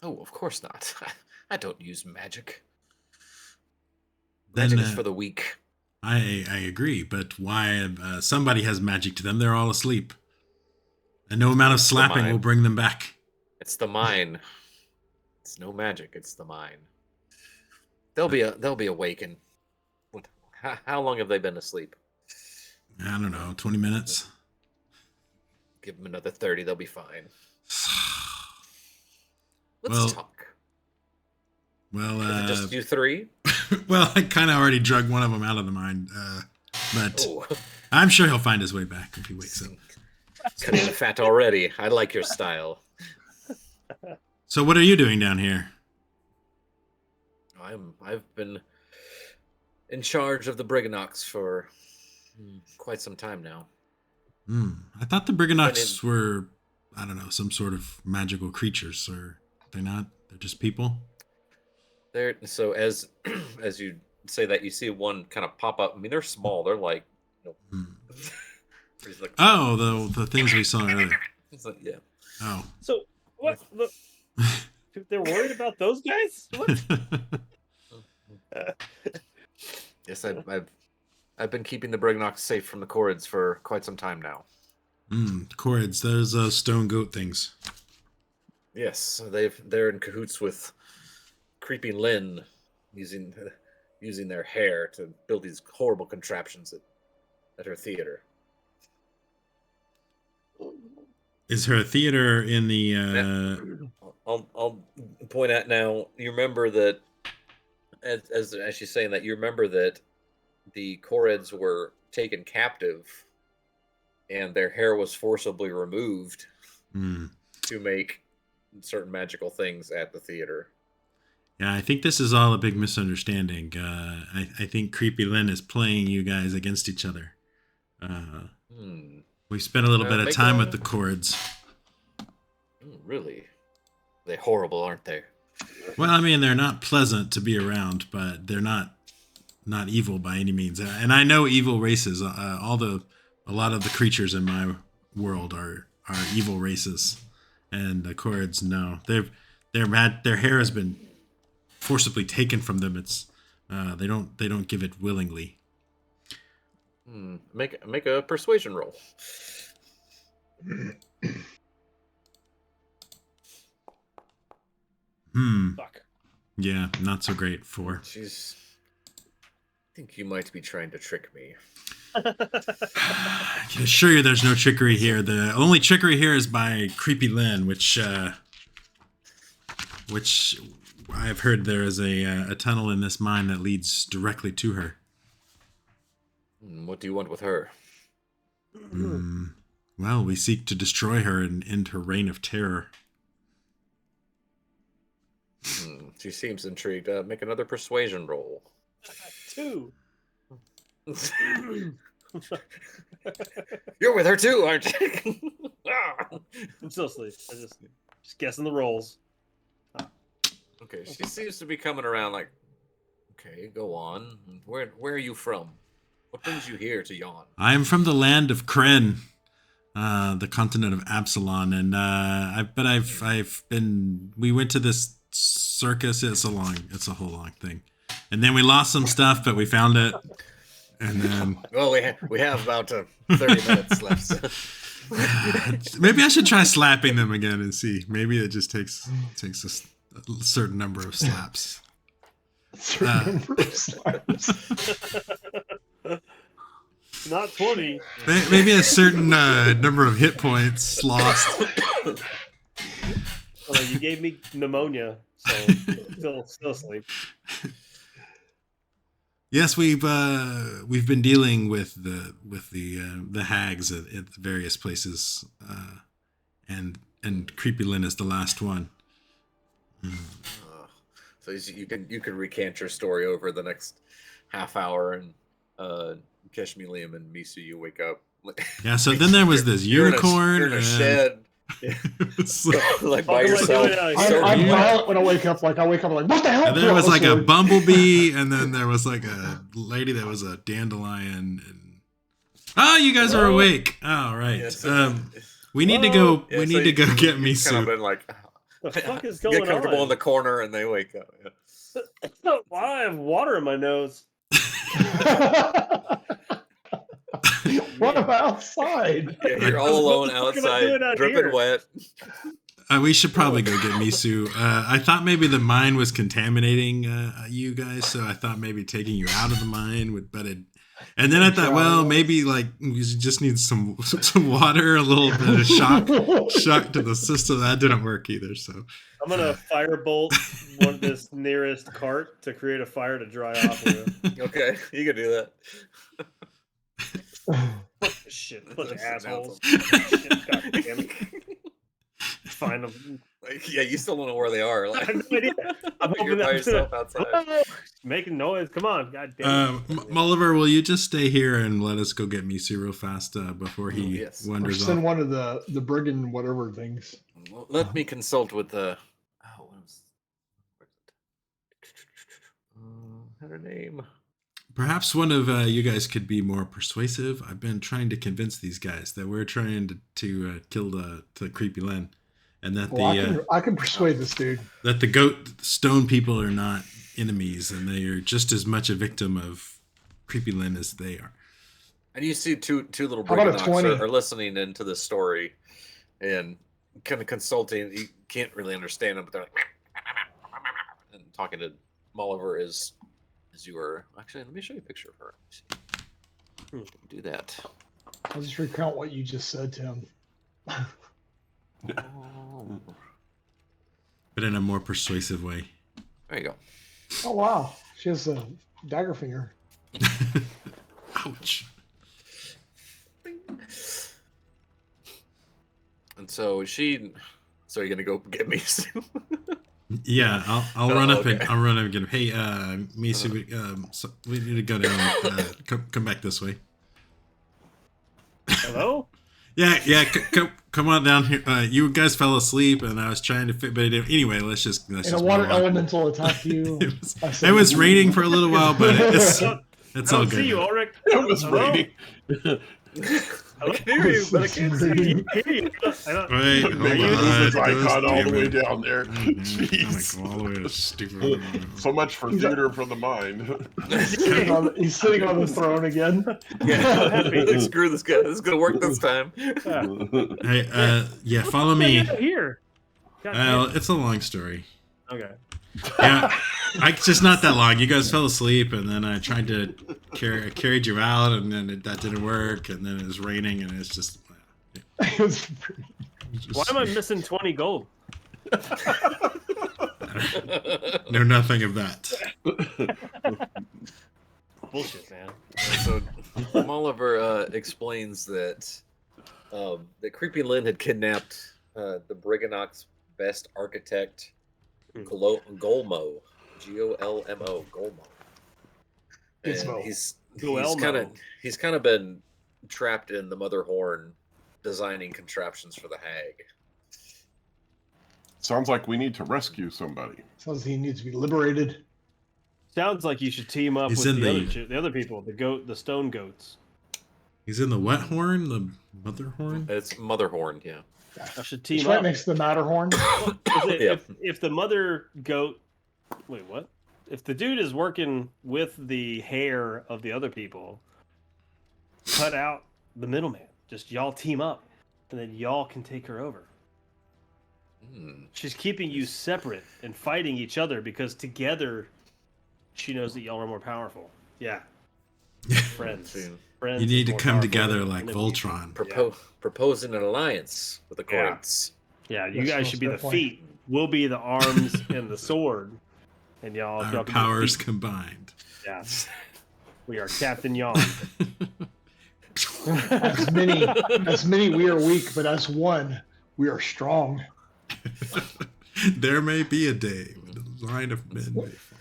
Oh, of course not. I don't use magic. Then, Magic is for the weak. I agree, but why? Somebody has magic to them. They're all asleep, and no amount of slapping will bring them back. It's the mine. It's no magic. It's the mine. They'll be awakened. How long have they been asleep? I don't know, 20 minutes. Give them another 30. They'll be fine. Let's Well- talk. Well, Is it just you three? well, I kind of already drug one of them out of the mine, but Oh, I'm sure he'll find his way back if he wakes up. cutting the fat already. I like your style. So, what are you doing down here? I've been in charge of the Briganox for quite some time now. I thought the Briganox were, I don't know, some sort of magical creatures, or they're not? They're just people? So as you say that, you see one kind of pop up. I mean, they're small. They're like, he's like, Oh, the things we saw earlier. he's like, yeah. Oh. So what? Look, they're worried about those guys? What? Yes, I've been keeping the Briganox safe from the Corrids for quite some time now. Corrids, those stone goat things. Yes, they're in cahoots with Creepy Lynn, using their hair to build these horrible contraptions at her theater. Is her theater in the? I'll point out now. You remember that as she's saying that, you remember that the Koreds were taken captive, and their hair was forcibly removed to make certain magical things at the theater. Yeah, I think this is all a big misunderstanding. I think Creepy Lynn is playing you guys against each other. We spent a little bit of time with the Koreds. Really? They're horrible, aren't they? Well, I mean, they're not pleasant to be around, but they're not evil by any means. And I know evil races. A lot of the creatures in my world are evil races, and the Koreds, no, they're mad. Their hair has been forcibly taken from them. It's they don't give it willingly. Make a persuasion roll. Fuck. Yeah, not so great. 4. I think you might be trying to trick me. I can assure you there's no trickery here. The only trickery here is by Creepy Lynn, which I've heard there is a tunnel in this mine that leads directly to her. What do you want with her? Well, we seek to destroy her and end her reign of terror. She seems intrigued. Make another persuasion roll. 2. You're with her too, aren't you? I'm still asleep. I'm just guessing the rolls. Okay, she seems to be coming around like, okay, go on. Where are you from? What brings you here to yawn? I am from the land of Kren, the continent of Absalon, and we went to this circus. It's a whole long thing, and then we lost some stuff, but we found it, and then we have about 30 minutes left. Maybe I should try slapping them again and see. Maybe it just takes a certain number of slaps. Not 20. Maybe a certain number of hit points lost. Well, you gave me pneumonia, so still asleep. Yes, we've been dealing with the hags at various places, and Creepy Lynn is the last one. So you can recant your story over the next half hour, and Keshmi, Liam, and Misu, you wake up. Yeah. So then there was this unicorn. You're in a shed. Like by yourself. I'm violent when I wake up. Like I wake up like, what the hell? And there was like a bumblebee, and then there was like a lady that was a dandelion. And you guys are awake. All right. Yeah, we need to go. We need to go get Misu. Kind of been like, the fuck is going on? Get comfortable in the corner, and they wake up. Yeah. Why I have water in my nose? What about outside? Yeah, you're all alone outside, dripping wet. We should probably go get Misu. I thought maybe the mine was contaminating you guys, so I thought maybe taking you out of the mine would, and then I thought, well, maybe like we just need some water, a little bit of shock to the system. That didn't work either. So I'm gonna firebolt this nearest cart to create a fire to dry off with. Okay, you can do that. Shit, bunch of assholes. Shit, God damn it. Find them. Yeah, you still don't know where they are. I have no idea. I'm You're by yourself outside. Making noise. Come on, God damn it. Mulliver, will you just stay here and let us go get Misu real fast before he wanders off? Send one of the brigand whatever things. Well, let me consult with the. Oh, what was her name? Perhaps one of you guys could be more persuasive. I've been trying to convince these guys that we're trying to kill the Creepy Lynn, and that I can persuade this dude that the goat stone people are not enemies, and they are just as much a victim of Creepy Lynn as they are. And you see two little How about a brigands 20? are listening into the story, and kind of consulting. You can't really understand them, but they're like and talking to Molliver as you were. Actually, let me show you a picture of her. Do that. I'll just recount what you just said to him. But in a more persuasive way. There you go. Oh wow, she has a dagger finger. Ouch. And so she. So you're gonna go get me soon? Yeah, I'll run up okay. and I'll run up and get him. Hey, Misu, we need to go down. Come back this way. Hello? Yeah. Come on down here. You guys fell asleep, and I was trying to fit, but anyway, let's just. And a just water move on. elemental attacked you. It was raining for a little while, but it's I all don't see good. you, Ulrich. It was Hello? raining. I can hear you, but I can't see you. I don't- Wait, hold Maybe on. this Goes icon all the way stupid. down there. Jeez. All the way to stupid. So much for theater for the mind. He's sitting on the throne again. Yeah. Screw this guy. This is gonna work this time. Hey, yeah, follow What are you me. doing here? God Well, damn. it's a long story. Okay. Yeah, just not that long. You guys fell asleep, and then I tried to carried you out, and then that didn't work, and then it was raining, and it's just. It was Why am I missing 20 gold? Know nothing of that. Bullshit, man. So Molliver explains that that Creepy Lynn had kidnapped the Briganock's best architect, Golmo, Golmo, Golmo. And Gizmo. he's kind of been trapped in the Mother Horn, designing contraptions for the hag. Sounds like we need to rescue somebody. Sounds he needs to be liberated. Sounds like you should team up He's with in the other people, the stone goats. He's in the wet horn, the mother horn. It's Mother Horn, yeah. I should It's team right up. next to the Matterhorn. Yeah. If the mother goat, wait, what? If the dude is working with the hair of the other people, cut out the middleman. Just y'all team up, and then y'all can take her over. She's keeping you separate and fighting each other because together, she knows that y'all are more powerful. Yeah, friends. Friends You need is to more come powerful together than like enemies. Voltron. Proposing an alliance with the Yeah. Cords. Yeah, you That's guys most should be the definitely. feet. We'll be the arms and the sword, and y'all Our can be the powers feet. combined. Yeah, we are Captain Yawn. As many we are weak, but as one we are strong. There may be a day when the line of men may fall.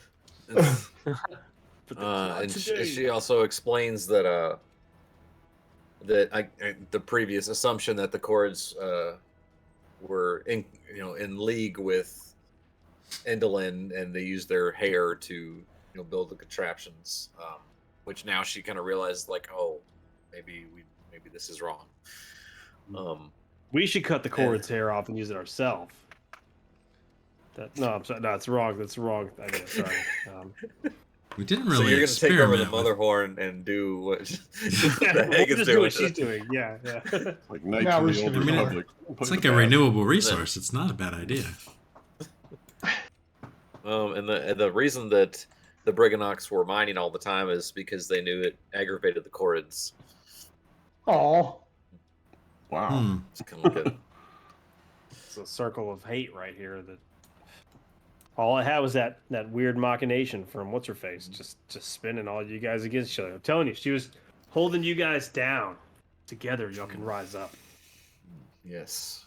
And she also explains that the previous assumption that the Cords were in league with Endolin, and they used their hair to build the contraptions, which now she kind of realized, like, oh, maybe this is wrong. We should cut the Cord's hair off and use it ourselves. I'm sorry. No, it's wrong. That's the wrong idea. Sorry. We didn't So really you're gonna take over the experiment Mother with. Horn and do what Yeah, the we'll hag is just do doing. what she's doing. Yeah. Like Knights Now of we're the just Old gonna ignore Republic. It's like a renewable resource. It's not a bad idea. And the reason that the Briganocks were mining all the time is because they knew it aggravated the Corrids. Oh, Wow. It's kind of like a It's a circle of hate right here. That all I had was that weird machination from what's her face, just spinning all you guys against each other. I'm telling you, she was holding you guys down. Together, y'all can rise up. yes.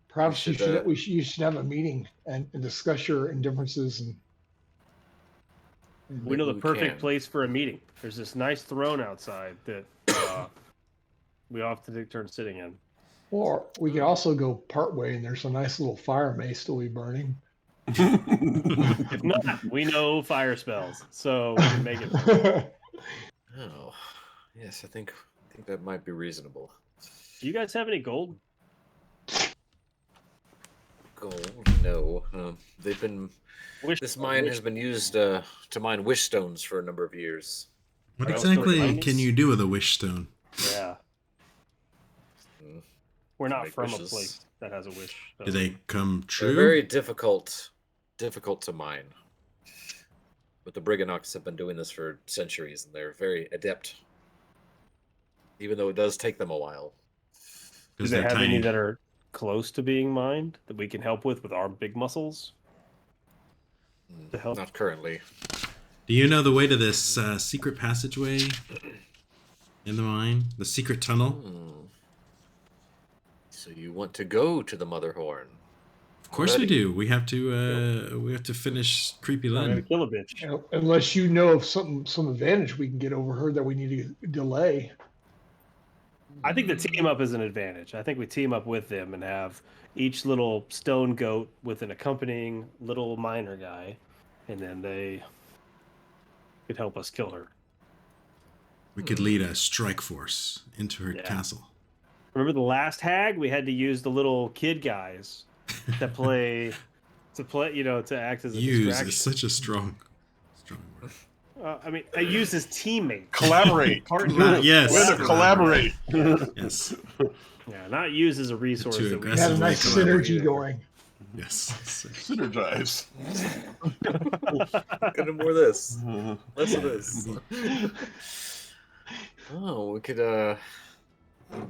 perhaps We should, you should have a meeting and discuss your indifferences and We know the We perfect can. place for a meeting. There's this nice throne outside that we often take turns sitting in. or we could also go part way and there's a nice little fire may still be burning. If not, we know fire spells, so we can make it. Oh, yes. I think that might be reasonable. Do you guys have any gold? Gold? No. They've been. This mine has been used to mine wish stones for a number of years. What Are those still exactly diamonds? can you do with a wish stone? Yeah. Mm. We're to not make from wishes. a place that has a wish. Do they come They're true? very difficult to mine. But the Briganox have been doing this for centuries, and they're very adept. Even though it does take them a while. Do 'Cause they they're have any tiny. that are close to being mined that we can help with our big muscles? To help? Not currently. Do you know the way to this secret passageway in the mine? The secret tunnel? Hmm. So you want to go to the Motherhorn? Of course we Already? do. We have to finish Creepy I'm gonna Lynn. kill a bitch. Unless you know of some advantage we can get over her that we need to delay. I think the team up is an advantage. I think we team up with them and have each little stone goat with an accompanying little miner guy, and then they could help us kill her. We could lead a strike force into her Yeah. castle. Remember the last hag? We had to use the little kid guys to play, to act as a Use distraction. is such a strong word. I mean, I used his teammate. Collaborate. Yes. Way to collaborate. Yes. Yeah, not used as a resource. Too That we We had a aggressively nice collaborate. synergy going. Yes. Synergize. Get more of this. Less of this. Oh, we could. Do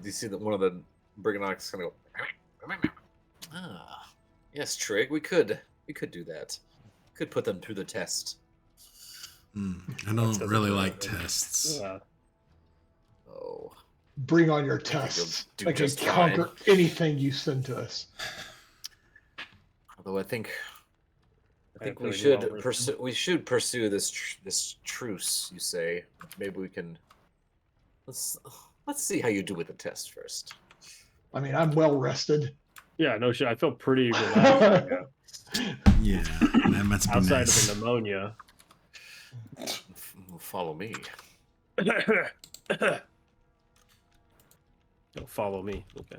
you see that one of the Briganox kind of go? Ah, yes, Trig. We could do that. Could put them through the test. I don't really like tests. Yeah. Oh, Bring on your think you'll tests. do I can just conquer anything you send to us. although I think I we feel should well worth it. pursue. We should pursue this truce. You say maybe we can. Let's see how you do with the test first. I mean, I'm well rested. Yeah, no shit. I feel pretty relaxed right now. Yeah, that must be Outside nice. of the pneumonia. Follow me. Don't follow me. Okay.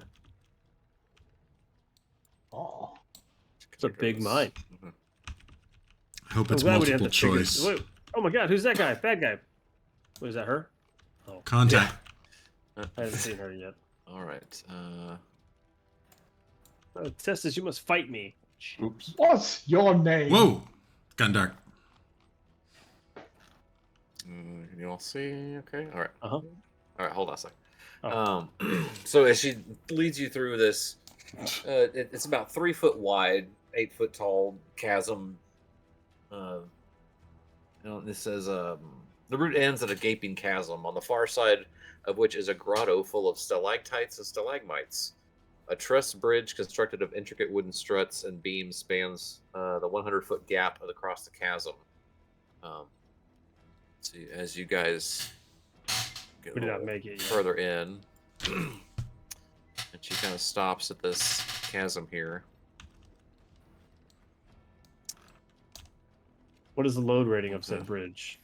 Oh, It's a big mine. Mhm. I hope I'm it's glad we didn't multiple have to figure- choice. Wait, oh my god, who's that guy? Bad guy. What is that, her? Oh, Contact. I haven't seen her yet. All right. The test is you must fight me. Oops. what's your name? Whoa! Gone dark. You all see? Okay. All right. Uh-huh. All right. Hold on a second. Oh. So as she leads you through this, it's about 3 foot wide, 8 foot tall chasm. This says the route ends at a gaping chasm, on the far side of which is a grotto full of stalactites and stalagmites. A truss bridge constructed of intricate wooden struts and beams spans the 100-foot gap across the chasm. See, as you guys get We a did not little make it yet. further in, and she kind of stops at this chasm here. What is the load rating of said bridge?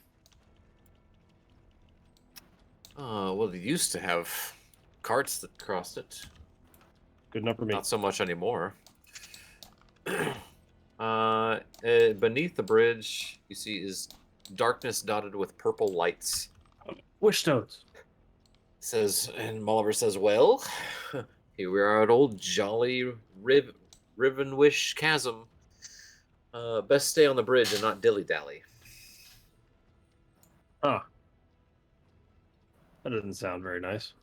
Well, they used to have carts that crossed it. Good enough for me. Not so much anymore. Beneath the bridge, you see is darkness dotted with purple lights. Wish stones. Says, and Molliver says, "Well, here we are at old jolly Rivenwish Chasm. Best stay on the bridge and not dilly dally." Huh. That doesn't sound very nice.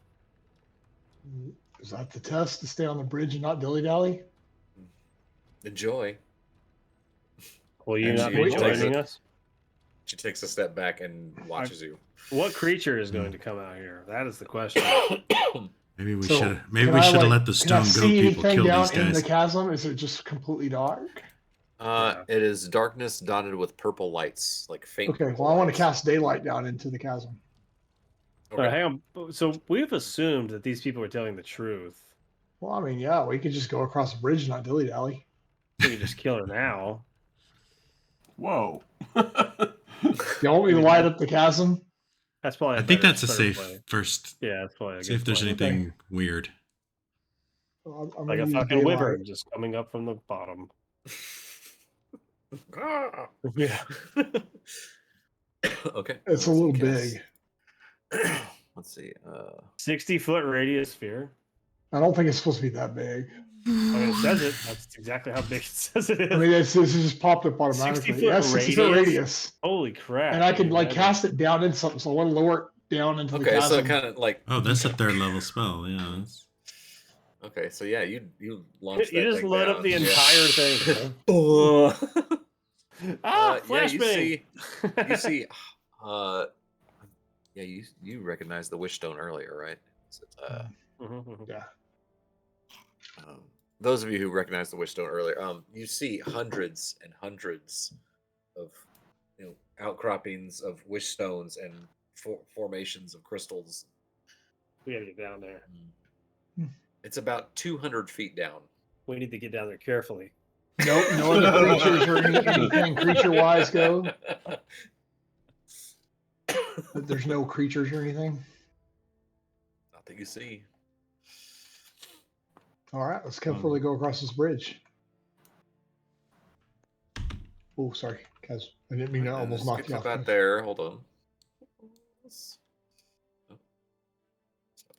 Is that the test, to stay on the bridge and not dilly-dally? Enjoy. Will you And not she be takes joining it. us? She takes a step back and watches you. What creature is going to come out here? That is the question. Maybe we So, should. Maybe can we I, should have like, let the can I stone goat see people anything kill down these in the guys. chasm? Is it just completely dark? It is darkness dotted with purple lights, like faint. Okay, purple well, I want to lights. cast daylight down into the chasm. Okay. Hang on. So we've assumed that these people are telling the truth. Well, I mean, yeah, we could just go across the bridge and not dilly-dally. We can just kill her now. Whoa. You want me to light up the chasm? That's probably. I think better- that's a better safe play. first. Yeah, that's probably. A See good if there's play. anything weird. I'm Like gonna a use fucking daylight. wyvern just coming up from the bottom. Ah. Yeah. Okay. It's a let's little cast- big. Let's see. 60-foot radius sphere. I don't think it's supposed to be that big. I mean, it says it. That's exactly how big it says it is. I mean, this just popped up automatically. 60-foot Yeah, 60-foot radius? radius. Holy crap! And I could dude, like that cast it down into something, so I want to lower it down into the Okay, so chasm. it kind of like Oh, that's a third level spell. Yeah. That's... okay, so yeah, you launched You that just thing load down. up the Yeah. entire thing. Yeah, flashbang! you see, yeah, you recognized the Wishstone earlier, right? Yeah. Those of you who recognized the Wishstone earlier, you see hundreds and hundreds of outcroppings of Wishstones and formations of crystals. We gotta get down there. It's about 200 feet down. We need to get down there carefully. Nope, no other creatures or anything creature-wise go. There's no creatures or anything. Not that you see. All right, let's carefully go across this bridge. Oh, sorry, guys. I didn't mean to And almost let's knock get you off. about there. Hold on. It's up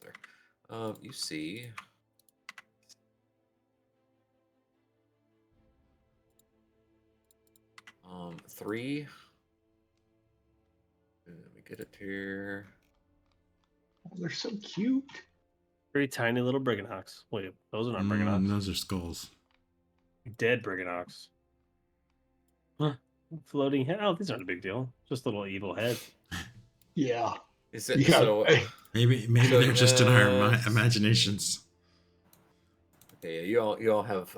there. You see. Three. Let me get it here. Oh, they're so cute. Very tiny little Brigganhawks. Wait, those are not Brigganhawks. those are skulls. Dead Brigganhawks. Huh. Floating head. Oh, these aren't a big deal. Just little evil heads. Yeah. Is it Yeah. so? Maybe So, they're just in our imaginations. Okay, yeah, you all have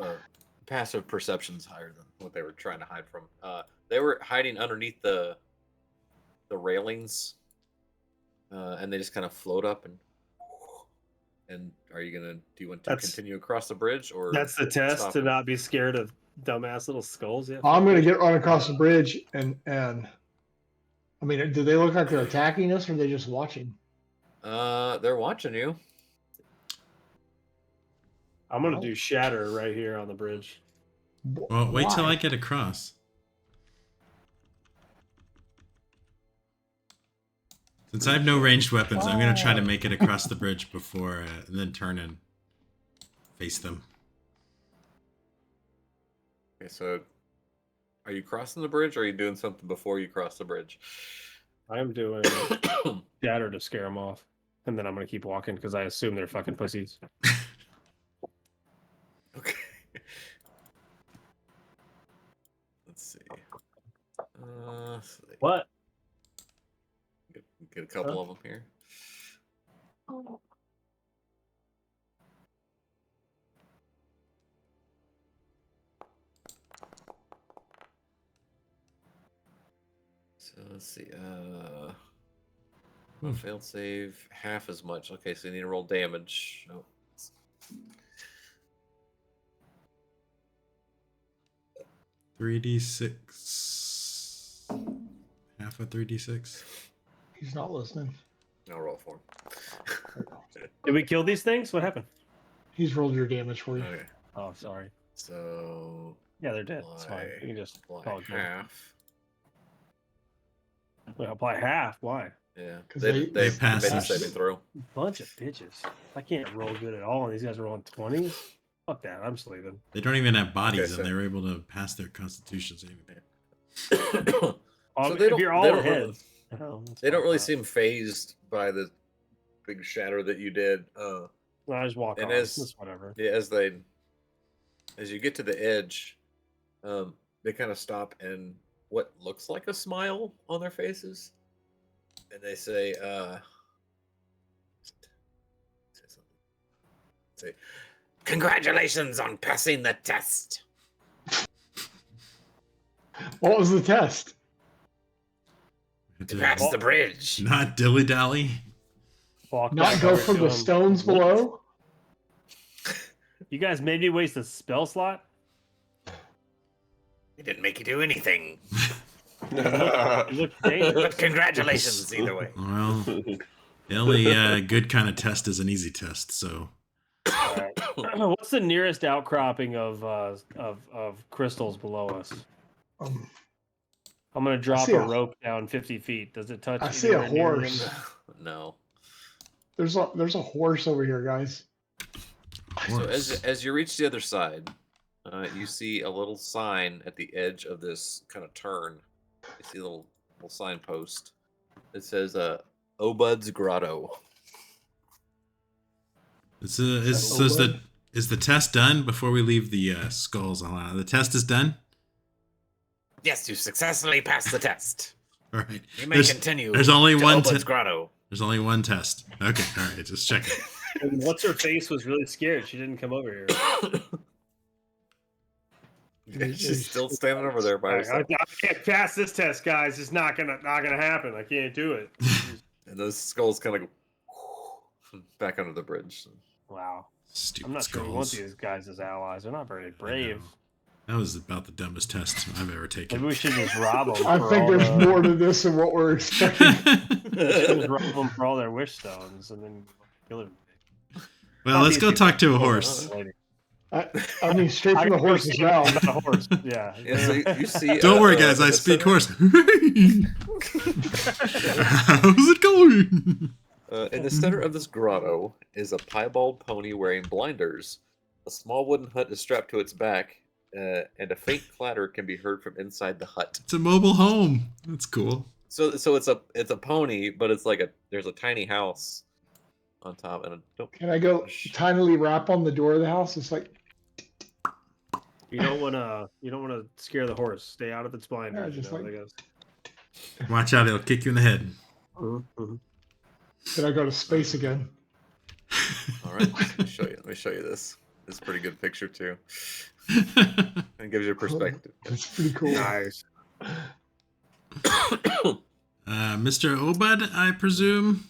passive perceptions higher than what they were trying to hide from. They were hiding underneath the railings, and they just kind of float up and. And are you gonna? Do you want to continue across the bridge, or That's the test stop to it? not be scared of dumbass little skulls. Yeah. I'm gonna get run across the bridge and I mean, do they look like they're attacking us or are they just watching? They're watching you. I'm gonna do shatter right here on the bridge. Well, wait till Why? I get across. Since I have no ranged weapons, I'm gonna try to make it across the bridge before, and then turn and face them. Okay, so are you crossing the bridge, or are you doing something before you cross the bridge? I'm doing shatter to scare them off, and then I'm gonna keep walking because I assume they're fucking pussies. Okay. Let's see. What? Get a couple of them here. So let's see. Failed save half as much. Okay, so you need to roll damage. Oh. 3d6. Half a 3d6. He's not listening. I'll roll for him. Did we kill these things? What happened? He's rolled your damage for you. Okay, Oh, sorry. so Yeah, they're dead. It's fine. You can just apply call it good. half. Wait, apply half. Why? Yeah, 'Cause they they pass made a us. saving throw. Bunch of bitches. I can't roll good at all, and these guys are rolling 20s. Fuck that. I'm just leaving. They don't even have bodies, Okay, so- and they were able to pass their constitution saving. So they If don't- you're all they don't ahead. really- Oh, that's They don't fine. really seem phased by the big shatter that you did. No, I just walk And off. as- It's whatever. Yeah, as you get to the edge, they kind of stop and what looks like a smile on their faces, and they say, say something. Say, "Congratulations on passing the test." What was the test? To pass the bridge. Not dilly dally. Walk Not back go over for to the him. stones below? You guys made me waste a spell slot? It didn't make you do anything, It looked dangerous. but congratulations either way. Well, the only good kind of test is an easy test. So Alright. What's the nearest outcropping of crystals below us? I'm gonna drop see a a- rope down 50 feet. Does it touch? I see a anywhere near horse. them? No. There's a horse over here, guys. So Horse. as you reach the other side, you see a little sign at the edge of this kind of turn. You see a little signpost. It says Obud's Grotto. Is the test done before we leave the skulls on? The test is done. Yes, you successfully passed the test. All right. You may continue. There's only to one Obud's Grotto. There's only one test. Okay. All right. Just checking. And what's her face was really scared. She didn't come over here. She's still standing over there by herself. I can't pass this test, guys. It's not gonna happen. I can't do it. And those skulls kind of go back under the bridge. Wow. Stupid I'm not skulls. sure we want these guys as allies. They're not very brave. That was about the dumbest test I've ever taken. Maybe we should just rob them. I think there's more to this than what we're expecting. Just rob them for all their wish stones and then kill them. Well, let's go talk to a horse. I mean, straight from the horse's mouth. A horse. Yeah. Yeah, so you see. Don't worry, guys. I speak horse. How's it going? In the center of this grotto is a piebald pony wearing blinders. A small wooden hut is strapped to its back, and a faint clatter can be heard from inside the hut. It's a mobile home. That's cool. So it's a pony, but it's like there's a tiny house on top, and Can I go tinily rap on the door of the house? It's like You don't want to scare the horse. Stay out of its blinders. Yeah, just like- Watch out. It'll kick you in the head. Then I go to space again. all right. Let me show you this. It's a pretty good picture too. It gives you a perspective. It's pretty cool. Nice. Mr. Obud, I presume.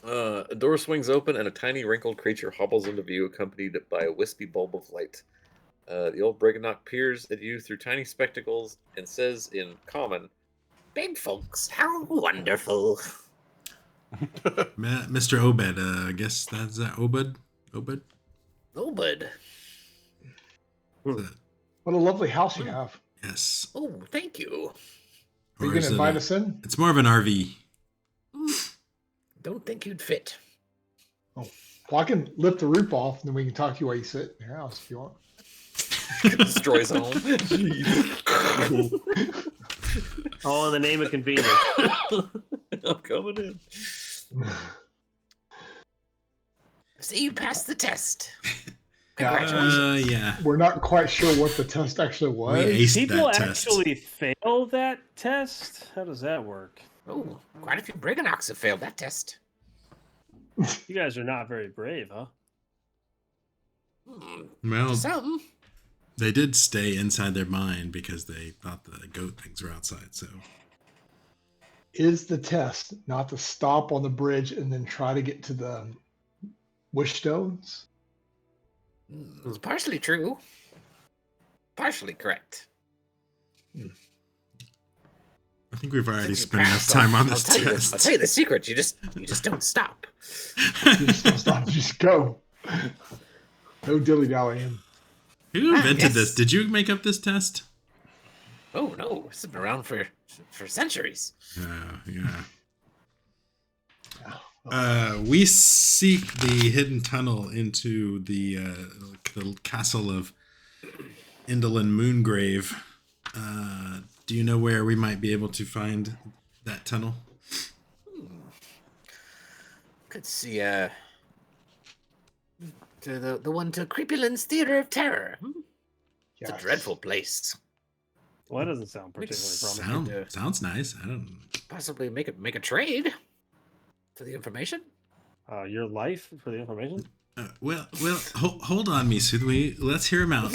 A door swings open and a tiny wrinkled creature hobbles into view, accompanied by a wispy bulb of light. The old briganock peers at you through tiny spectacles and says in common, "Big folks, how wonderful!" Mr. Obed, I guess that's Obud. Obud. Obud. What a lovely house you have. Yes. Oh, thank you. Are you Or going is to it invite us in? It's more of an RV. Don't think you'd fit. Well, I can lift the roof off, and then we can talk to you while you sit in your house if you want. Destroys home. All in the name of convenience. I'm coming in. See, you passed the test. Congratulations. Yeah. We're not quite sure what the test actually was. We aced People that test. actually fail that test? How does that work? Oh, quite a few briganocks have failed that test. You guys are not very brave, huh? Well, Some. they did stay inside their mind because they thought the goat things were outside. So Is the test not to stop on the bridge and then try to get to the wish stones? It's partially true. Partially correct. I think we've already You spent enough passed, time on I'll this tell you the- I'll test. tell you the secret. You just don't stop. You just don't stop, just go. No dilly dallying. Who invented yes. this? Did you make up this test? Oh no, this has been around for centuries. Yeah. We seek the hidden tunnel into the castle of Indolin Moongrave. Do you know where we might be able to find that tunnel? Could see to the one to Creepyland's Theater of Terror. It's a Yes. dreadful place. Well, that doesn't sound particularly promising. Sounds nice. I don't. Possibly make a trade for the information. Your life for the information? Well. Hold on, Misu. Let's hear him out.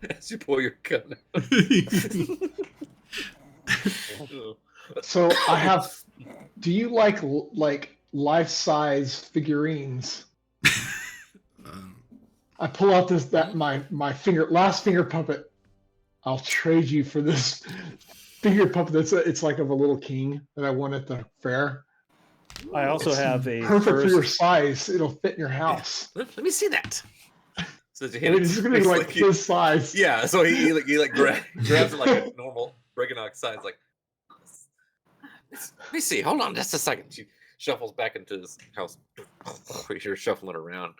As you pull your gun. So I have. Do you like life-size figurines? I pull out my last finger puppet. I'll trade you for this finger puppet. It's like of a little king that I won at the fair. I also have a Perfect for your first. size. It'll fit in your house. Let me see that. So as you I hit mean, it, it's gonna be like this size. yeah. So he grabs it like a normal Briganock size. Like, let me see. Hold on, just a second. shuffles back into his house. You're shuffling around.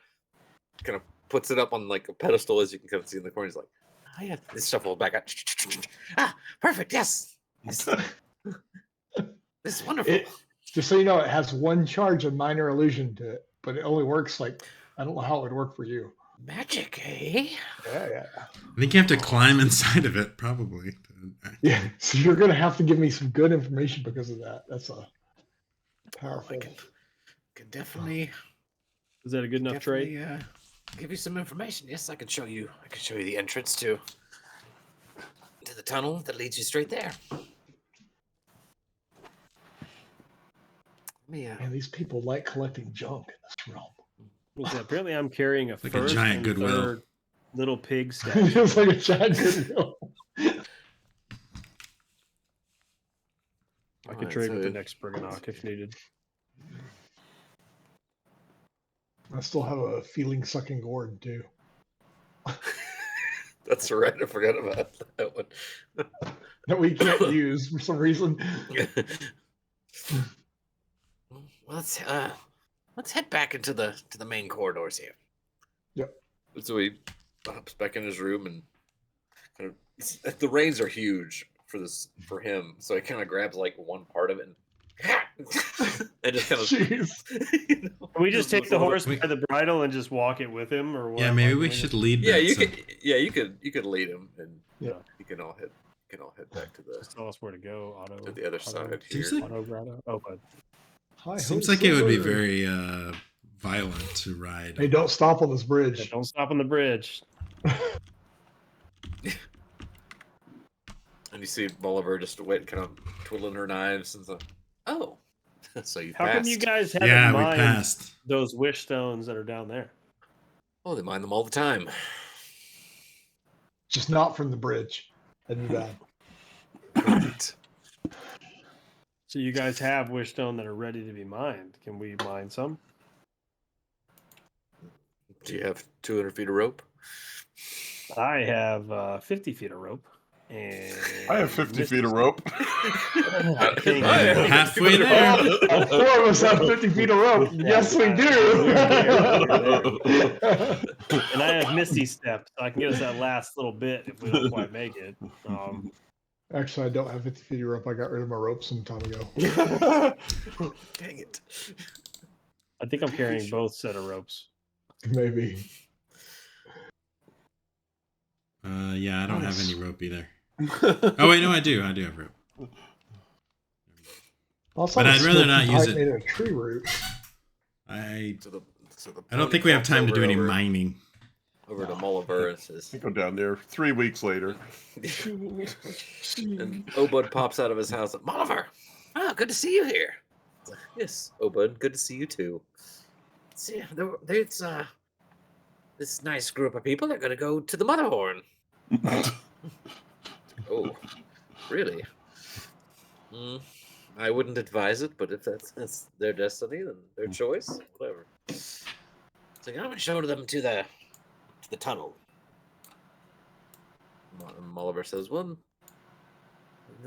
Kind of puts it up on like a pedestal, as you can kind of see in the corner. He's like, "Oh yeah, this shuffle back up. Ah, perfect. Yes, this is wonderful." Just so you know, it has one charge of minor illusion to it, but it only works like I don't know how it would work for you. Magic, eh? Yeah. I think you have to climb inside of it, probably. Yeah. So you're gonna have to give me some good information because of that. That's a powerful. I can definitely. Is that a good enough trade? Definitely give you some information. Yes, I can show you. I can show you the entrance to the tunnel that leads you straight there. Man, these people like collecting junk in this realm. Well, apparently, I'm carrying a Like a first giant and Goodwill. third little pig statue. Just like a giant Goodwill. I could trade with the next Briganock if needed. I still have a feeling sucking gourd too. That's right. I forgot about that one. That we can't use for some reason. Well, let's head back into the main corridors here. Yep. So he hops back in his room and kind of the reins are huge for him, so he kind of grabs like one part of it and just kind of. Jeez. Can we just take the horse by the bridle and just walk it with him, or what? Yeah, maybe we should lead Yeah, that, you so- could. Yeah, you could lead him, and Yeah. you can all head back to Just tell us where to go. Otto. the other side here. Seems like- Auto grotto. Oh, but Hi, Seems ho, like it would be silver. very violent to ride. Hey, don't stop on this yeah, bridge. don't stop on the bridge. And you see Bolivar just kind of twiddling her knives and stuff. Oh, so you How passed. come you guys haven't Yeah, we mined passed. those wish stones that are down there? Oh, they mine them all the time. Just not from the bridge. That'd be bad. Right. So you guys have wish stone that are ready to be mined. Can we mine some? Do you have 200 feet of rope? I have 50 feet of rope. And I have 50 feet of rope. King- Halfway there. All four of us have 50 feet of rope. Yes, we do. And I have Misty Step, so I can get us that last little bit if we don't quite make it. Actually, I don't have 50 feet of rope. I got rid of my rope some time ago. Dang it. I think I'm carrying both set of ropes. Maybe. Yeah, I don't have any rope either. Oh wait, no, I do. I do have rope. Also, But I'd rather not use it. Made a tree root. I So the don't think we have time to do any mining. Over to Bolivar and says, I go down there 3 weeks later. and Obud pops out of his house. Bolivar, good to see you here. Yes, Obud, good to see you too. See, it's this nice group of people are going to go to the Motherhorn. Oh, really? I wouldn't advise it, but if that's their destiny, then their choice, whatever. So I'm going to show them to the tunnel. Molliver says, "Well,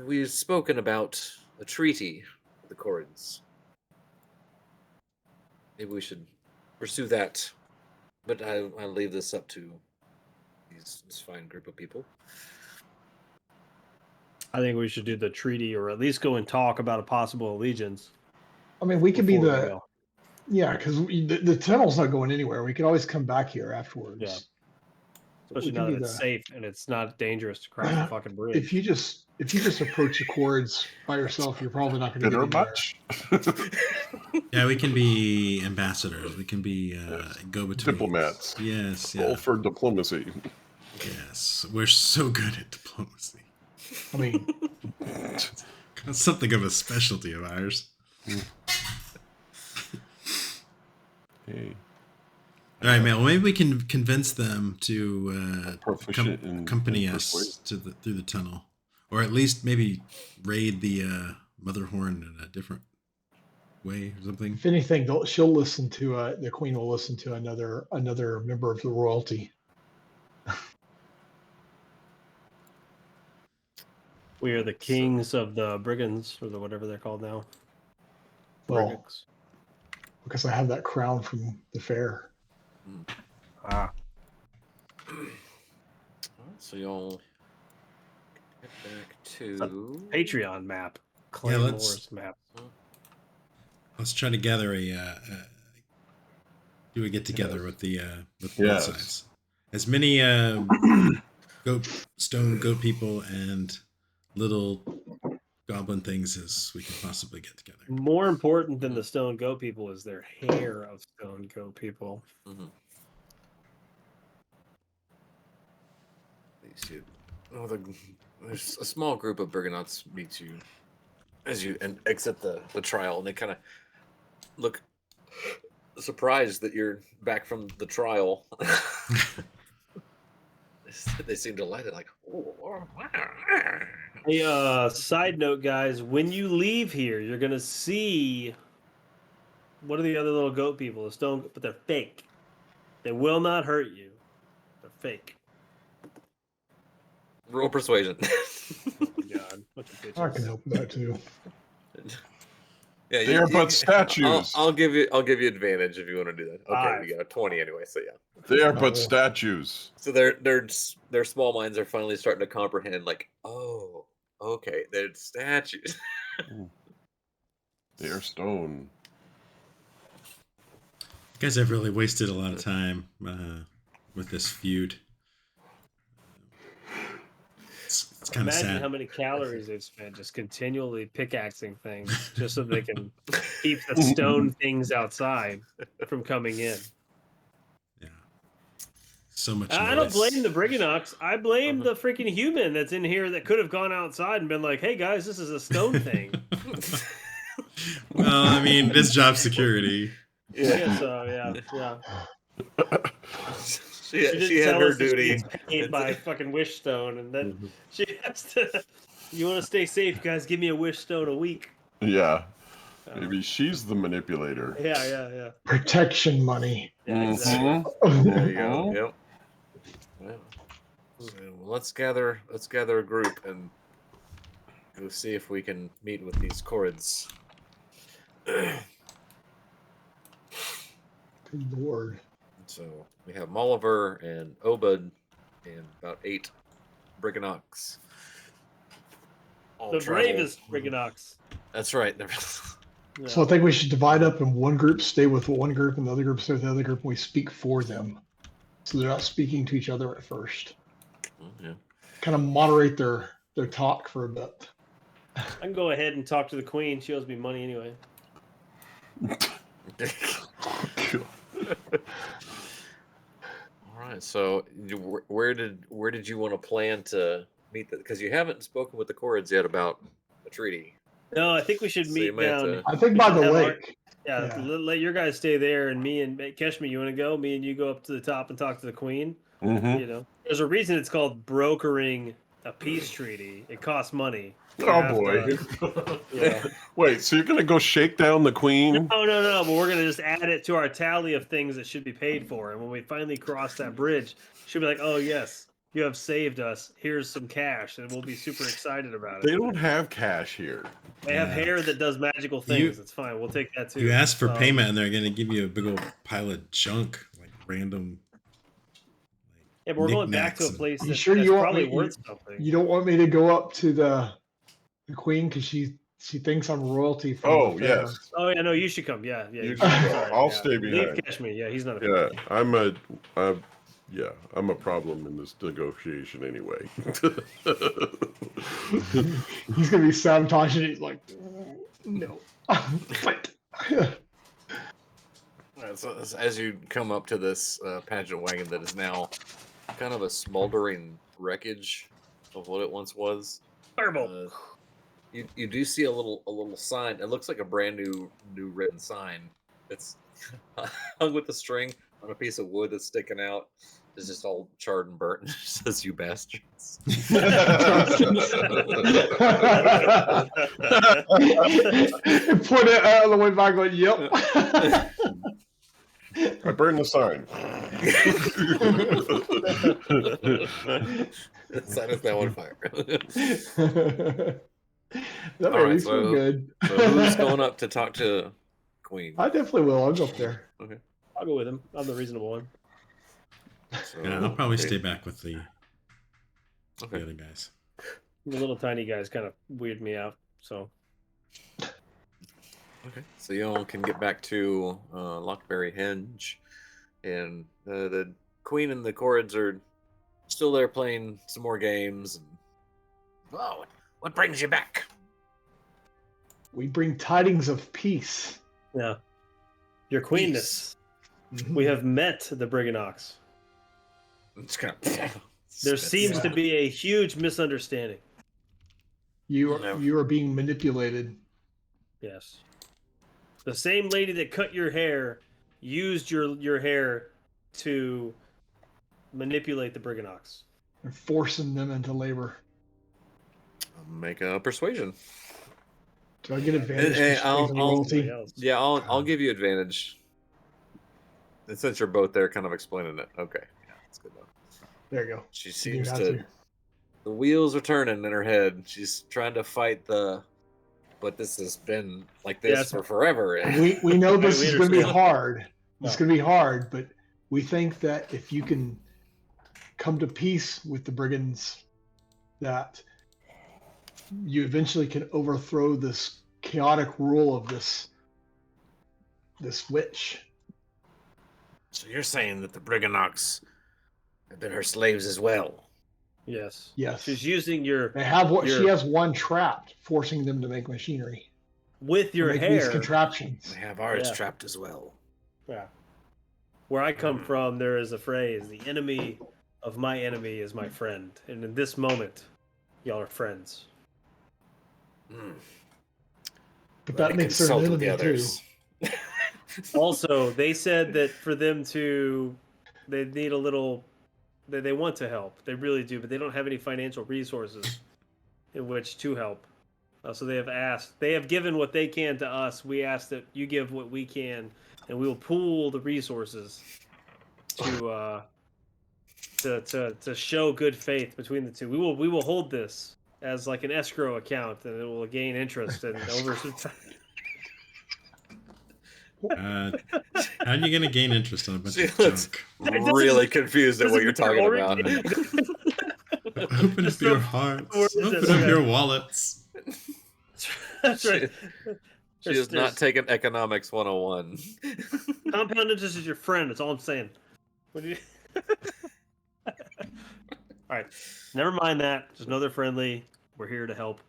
we've spoken about a treaty with the Corrids. Maybe we should pursue that, but I'll leave this up to this fine group of people." I think we should do the treaty, or at least go and talk about a possible allegiance. I mean, we could be before we the. go. Yeah, because the tunnel's not going anywhere. We could always come back here afterwards. Yeah. We Especially can now be that it's the- safe and it's not dangerous to cross the fucking bridge. If you just approach the cords by yourself, you're probably not going to Bitter get anywhere. much? Yeah, we can be ambassadors. We can be go-betweens. Diplomats. Yes, Roll yeah. for diplomacy. Yes. We're so good at diplomacy. I mean, That's something of a specialty of ours. Hey, All right, man. Well, maybe we can convince them to proficient in accompany in us persuasion. through the tunnel, or at least maybe raid the Motherhorn in a different way or something. if anything, she'll listen to the queen will listen to another member of the royalty. We are the kings of the brigands, or the whatever they're called now. Well, Brigands. because I have that crown from the fair. Ah, So y'all get back to Patreon map. Yeah, Claymore's map. Let's try to gather do a get together with both Yes. sides. As many stone goat people and little goblin things as we can possibly get together. More important than the stone goat people is their hair of stone goat people. Mm-hmm. There's a small group of Bergonauts meets you as you exit the trial, and they kind of look surprised that you're back from the trial. They seem delighted, like, oh, Hey, side note, guys, when you leave here, you're gonna see what are the other little goat people? The stone, but they're fake. They will not hurt you. They're fake. roll persuasion. Oh my God, bunch of bitches. I can help with that too. Yeah, They are but statues. I'll give you advantage if you want to do that. Okay, 5. you got a 20 anyway, so yeah. They are Oh. but statues. So their small minds are finally starting to comprehend, like, oh, okay, they're statues. They are stone. You guys have really wasted a lot of time with this feud. It's kind of Imagine sad. how many calories they've spent just continually pickaxing things just so they can keep the stone things outside from coming in. Yeah. So much. I don't noise. blame the Briganox. I blame the freaking human that's in here that could have gone outside and been like, "Hey guys, this is a stone thing." Well, I mean, this job security. Yeah, so yeah. She didn't had tell her us that duty. she's paid by fucking wish stone, and then she has to. You want to stay safe, guys? Give me a wish stone a week. Yeah. Maybe she's the manipulator. Yeah. Protection money. Yeah, exactly. There you go. Yep. Well, so let's gather a group and go see if we can meet with these Corrids. Good lord. So we have Molliver and Obed and about 8 Briganox. All The travel- bravest Briganox. That's right. Yeah. So I think we should divide up in one group, stay with one group, and the other group stay with the other group, and we speak for them. So they're not speaking to each other at first. Yeah. Kind of moderate their talk for a bit. I can go ahead and talk to the queen. She owes me money anyway. All right. So where did you want to plan to meet? Because you haven't spoken with the Corrids yet about a treaty. No, I think we should So you meet might have down. to- I think We by should the have our- lake. Yeah, Yeah. let your guys stay there, and me and Keshma, you want to go? Me and you go up to the top and talk to the queen. Mm-hmm. You know, there's a reason it's called brokering a peace treaty. It costs money. You Oh have boy. to, you know. Wait, so you're gonna go shake down the queen? No, but we're gonna just add it to our tally of things that should be paid for, and when we finally cross that bridge, she'll be like, "Oh yes, you have saved us. Here's some cash," and we'll be super excited about it. They don't have cash here. They have Yeah. hair that does magical things. It's fine. We'll take that too. You ask for Um, payment, and they're going to give you a big old pile of junk, like random. Yeah, but we're going back to a knickknacks. place You that's, sure that's you want probably me- worth something. You don't want me to go up to the queen because she thinks I'm royalty. From Oh the fair. yes. Oh yeah, no, you should come. Yeah. You You should should. go. Sorry, I'll yeah. stay Leave behind. Kashmir. Yeah, he's not a Yeah, fan. I'm a problem in this negotiation anyway. He's gonna be sabotaging. He's like, no, fight. So as you come up to this pageant wagon that is now kind of a smoldering wreckage of what it once was, Fireball. you do see a little sign. It looks like a brand new written sign. It's hung with a string on a piece of wood that's sticking out. It's just all charred and burnt. It says, "You bastards." Put it out of the way back. Going, yep. I burned the sign. The sign is now on fire. That All right, makes me feel so- good. So who's going up to talk to queen? I definitely will. I'll go up there. Okay. I'll go with him. I'm the reasonable one. So, Yeah, I'll probably okay. stay back with the Okay. other guys. The little tiny guys kind of weird me out. So Okay. So you all can get back to Lockberry Henge, and the queen and the Corrids are still there playing some more games. And oh, what brings you back? We bring tidings of peace. yeah, your queenness. Mhm. We have met the Briganox. It's kind of There seems to Yeah. be a huge misunderstanding. You No. are being manipulated. Yes. The same lady that cut your hair used your hair to manipulate the Briganox. And forcing them into labor. Make a persuasion. Do I get advantage Hey, for I'll- strength and I'll- loyalty? Somebody else. Yeah, I'll give you advantage. And since you're both there, kind of explaining it. Okay, yeah, that's good enough. There you go. She You seems have to. The wheels are turning in her head. She's trying to fight but this has been like this Yes. for forever. And We know this We is going to be understand. hard. It's No. going to be hard, but we think that if you can come to peace with the brigands, that you eventually can overthrow this chaotic rule of this witch. so you're saying that the Briganox have been her slaves as well? Yes. Yes. She's using your They have what she your- has one trapped, forcing them to make machinery. with Or your make these hair. contraptions. They have ours Yeah. trapped as well. Yeah. Where I come from, there is a phrase: "The enemy of my enemy is my friend." And in this moment, y'all are friends. Hmm. But Let that me makes her an consult with enemy the too. others. Also, they said that for them to, they need a little, they want to help. They really do, but they don't have any financial resources in which to help. So they have given what they can to us. We ask that you give what we can, and we will pool the resources to show good faith between the two. We will hold this as like an escrow account, and it will gain interest and over. How are you gonna gain interest on a bunch She of looks junk? really confused at what you're talking about. Open up Just your the hearts. words Open that- up okay. your wallets. That's right. She has not taken economics 101. Compound interest is your friend. That's all I'm saying. What do you? All right, never mind that. Just know they're friendly. We're here to help.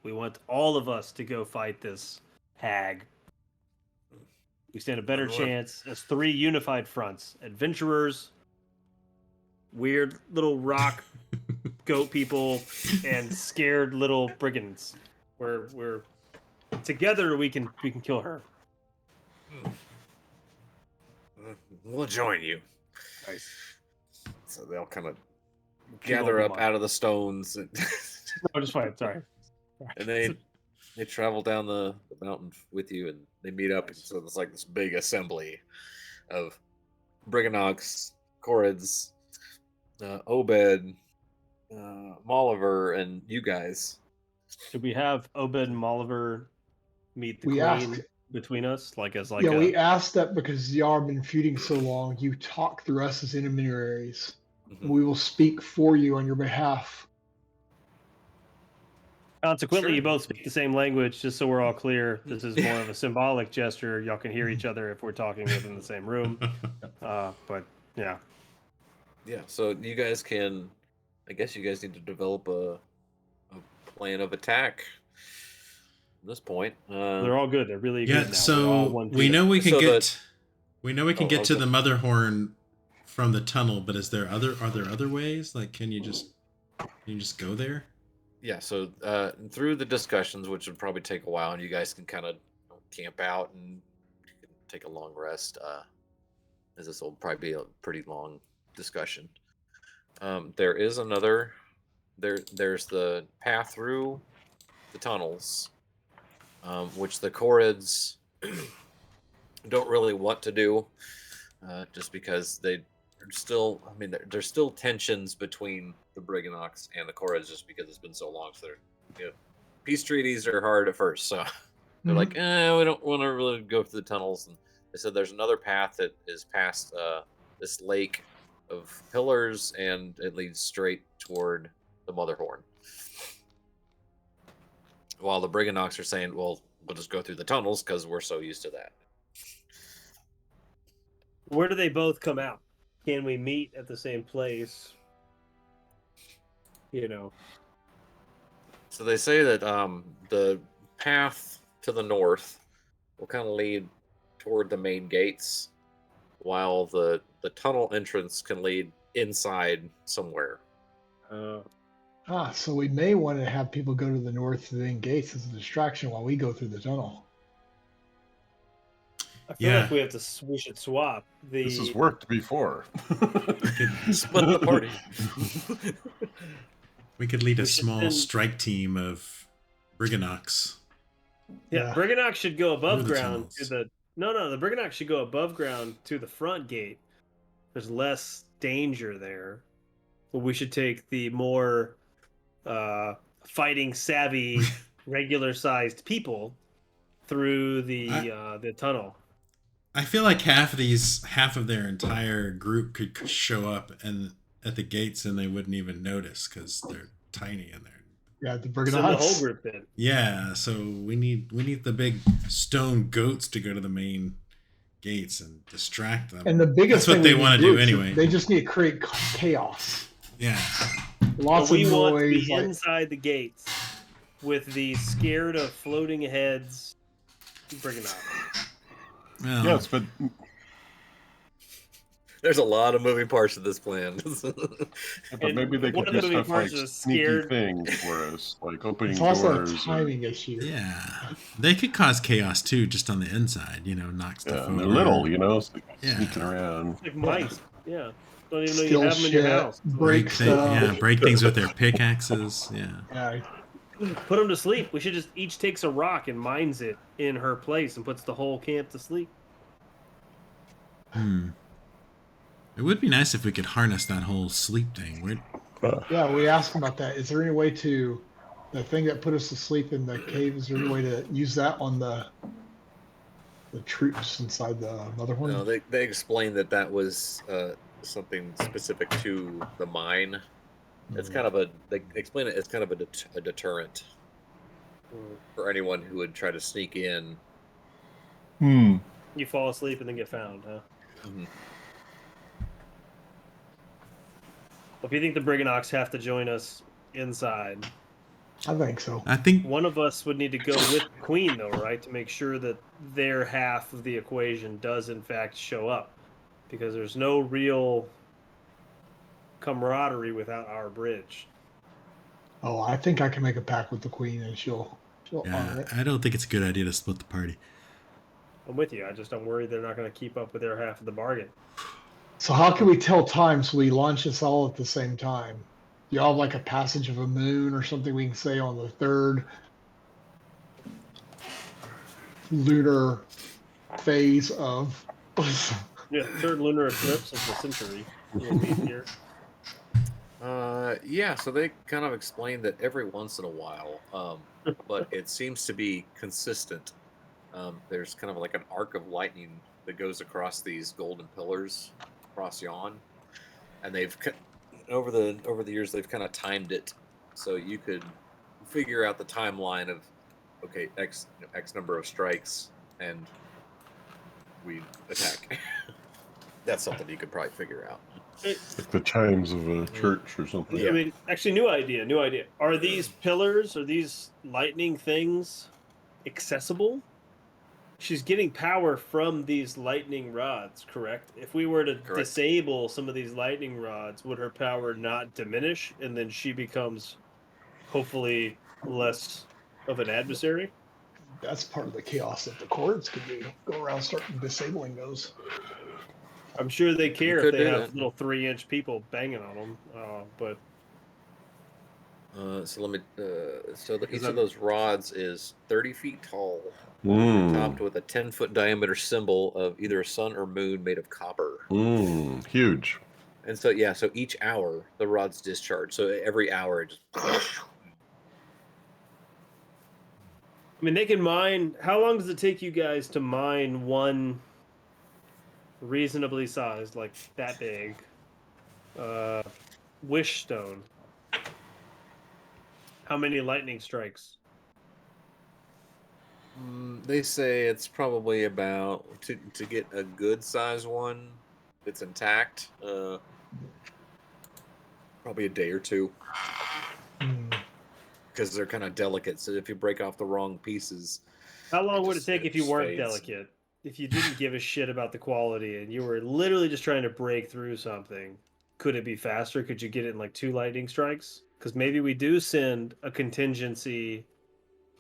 We want all of us to go fight this hag. We stand a better Onward. chance as three unified fronts: adventurers, weird little rock goat people, and scared little brigands. We're together. We can kill her. We'll join you. Nice. So they'll kind of Keep gather open up mind. out of the stones, and, No, just fine. Sorry. and they travel down the mountain with you, and they meet up. Nice. So it's like this big assembly of Briganox, Corrids, Obed, Molliver, and you guys. Should we have Obed and Molliver meet the We queen asked- between us, We asked that because y'all have been feuding so long, you talk through us as intermediaries. Mhm. We will speak for you on your behalf. Consequently, Sure. you both speak the same language. Just so we're all clear, this is more of a symbolic gesture. Y'all can hear each other if we're talking within the same room. But yeah, Yeah, so you guys can. I guess you guys need to develop a plan of attack. At this point, they're all good. They're really Yeah, good now. We're all so one we team. know we can So get we know we can Oh, get to okay. the mother horn from the tunnel, but are there other ways? Like can you just go there? yeah. So through the discussions, which would probably take a while, and you guys can kind of camp out and take a long rest. As this will probably be a pretty long discussion. There is another. There's the path through the tunnels, which the Corrids don't really want to do, just because they are still. I mean, there's still tensions between the Briganox and the Corrids, just because it's been so long. So, peace treaties are hard at first. So, They're Mhm. like, we don't want to really go through the tunnels. And they said there's another path that is past this lake of pillars, and it leads straight toward the Motherhorn. While the Brigandocs are saying, well, we'll just go through the tunnels because we're so used to that. Where do they both come out? Can we meet at the same place? You know. So they say that the path to the north will kind of lead toward the main gates, while the tunnel entrance can lead inside somewhere. So we may want to have people go to the north main gates as a distraction while we go through the tunnel. I feel Yeah. like we should swap the. This has worked before. Split the party. We could lead a We should small send- strike team of Brigandocs. Yeah, Yeah. Brigandoc should go above Through the ground to tunnels. the. No, the Brigandoc should go above ground to the front gate. There's less danger there. But we should take the more fighting savvy, regular sized people through the tunnel. I feel like half of their entire group could show up and at the gates and they wouldn't even notice because they're tiny in there. Yeah, the Send Brigandocs. the whole group then. Yeah, so we need the big stone goats to go to the main gates and distract them. And the biggest That's what thing they we want need to do is anyway. They just need to create chaos. Yeah. Lots So we of want to noise. be Like, inside the gates with the scared of floating heads Brigandoc. Well, Yes, but There's a lot of moving parts to this plan. but maybe they one could of do the moving stuff like parts is sneaky scared- things for us, like opening it's also a doors. or- timing issue. yeah. They could cause chaos too, just on the inside. Knock stuff Yeah, over. and they're little, so Yeah. sneaking around. Like mice. Yeah. Don't even know you Steal have them in your shit, house. break stuff. Yeah, break things with their pickaxes. Yeah. Yeah, Put them to sleep. We should just each takes a rock and mines it in her place and puts the whole camp to sleep. It would be nice if we could harness that whole sleep thing. yeah. We asked about that. Is there any way to the thing that put us to sleep in the cave? Is there any way to use that on the troops inside the Motherhorn? No, they explained that was something specific to the mine. It's kind of they explain it as kind of a deterrent for anyone who would try to sneak in. You fall asleep and then get found, huh? Mhm. If you think the Brigandocs have to join us inside, I think so. I think one of us would need to go with the Queen, though, right? To make sure that their half of the equation does, in fact, show up. Because there's no real camaraderie without our bridge. Oh, I think I can make a pact with the Queen, and she'll honor yeah, it. I don't think it's a good idea to split the party. I'm with you. I'm worried they're not going to keep up with their half of the bargain. So how can we tell time so we launch this all at the same time? Do y'all have like a passage of a moon or something we can say on the third lunar phase of? Yeah, third lunar eclipse of the century will be here. Yeah, so they kind of explained that every once in a while, but it seems to be consistent. There's kind of like an arc of lightning that goes across these golden pillars across yon, and they've over the years they've kind of timed it so you could figure out the timeline of okay, X number of strikes and we attack. That's something you could probably figure out. Like the chimes of a church or something. Yeah. I mean, actually, new idea. Are these pillars, are these lightning things accessible? She's getting power from these lightning rods, correct? If we were to Correct. disable some of these lightning rods, would her power not diminish and then she becomes hopefully less of an adversary? That's part of the chaos that the chords could do. Go around starting disabling those. I'm sure they care if could they do have that. little 3-inch people banging on them, but So let me. Each that- of those rods is 30 feet tall, Mm. topped with a 10-foot diameter symbol of either a sun or moon made of copper. Huge. And so so each hour the rods discharge. So every hour it just. I mean, they can mine. How long does it take you guys to mine one reasonably sized, like that big, wish stone? How many lightning strikes? They say it's probably about to get a good size one that's intact. Probably a day or two. Because they're kind of delicate. So if you break off the wrong pieces, How long would it just- take it if you just weren't fades. delicate? If you didn't give a shit about the quality and you were literally just trying to break through something, could it be faster? Could you get it in like 2 lightning strikes? Because maybe we do send a contingency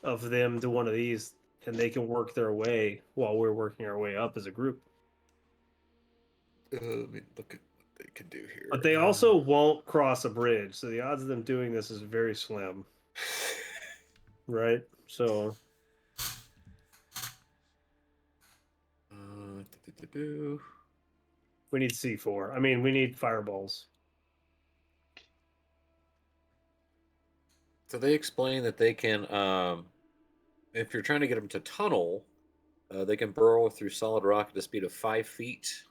of them to one of these and they can work their way while we're working our way up as a group. Let me look at what they can do here. But they also won't cross a bridge, so the odds of them doing this is very slim. Right? So we need C4. I mean, we need fireballs. So they explain that they can, if you're trying to get them to tunnel, they can burrow through solid rock at a speed of 5 feet,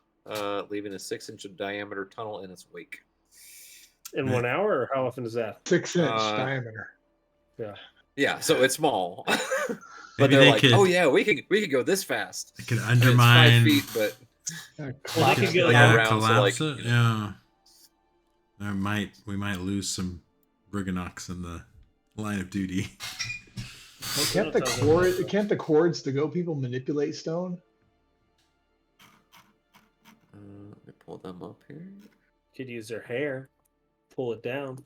leaving a 6-inch diameter tunnel in its wake. In 1 hour, or how often is that? 6-inch diameter. Yeah. Yeah, so it's small. But Maybe they're they like, could- oh yeah, we can go this fast. It could And it's undermine. 5 feet, but Well, they could get like yeah, around, so, collapse like, it. you know. Yeah. We might lose some Briganox in the line of duty. Can't the cords to go people manipulate stone? Let me pull them up here. Could use their hair, pull it down.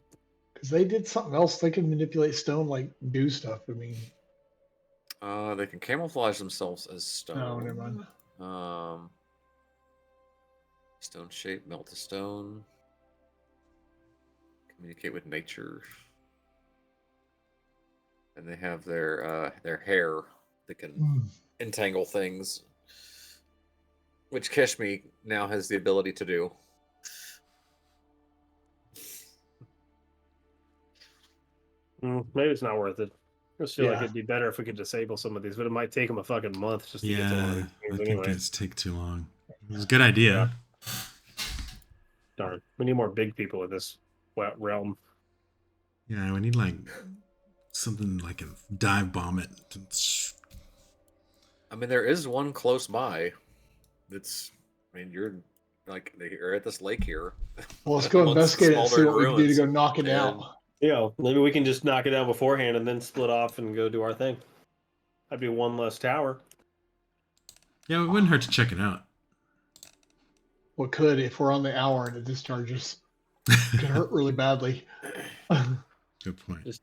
Because they did something else. They can manipulate stone, like do stuff. I mean, They can camouflage themselves as stone. no, never mind. Stone shape, melt to stone. Communicate with nature. And they have their hair that can entangle things, which Keshmi now has the ability to do. Maybe it's not worth it. I just feel like Yeah. it'd be better if we could disable some of these, but it might take them a fucking month just to get to one of Yeah, these I things think anyway. it's take too long. It was a good idea. Darn. We need more big people in this realm. Yeah, we need like something like a dive bomb it. I mean, there is one close by. It's, I mean, you're like, they're at this lake here. Well, let's go Amongst the investigate it and see smoldered what we can do to ruins. go knock it And- out. You know, maybe we can just knock it down beforehand and then split off and go do our thing. That'd be one less tower. Yeah, it wouldn't hurt to check it out. What could, if we're on the hour and it discharges, could hurt really badly. Good point. Just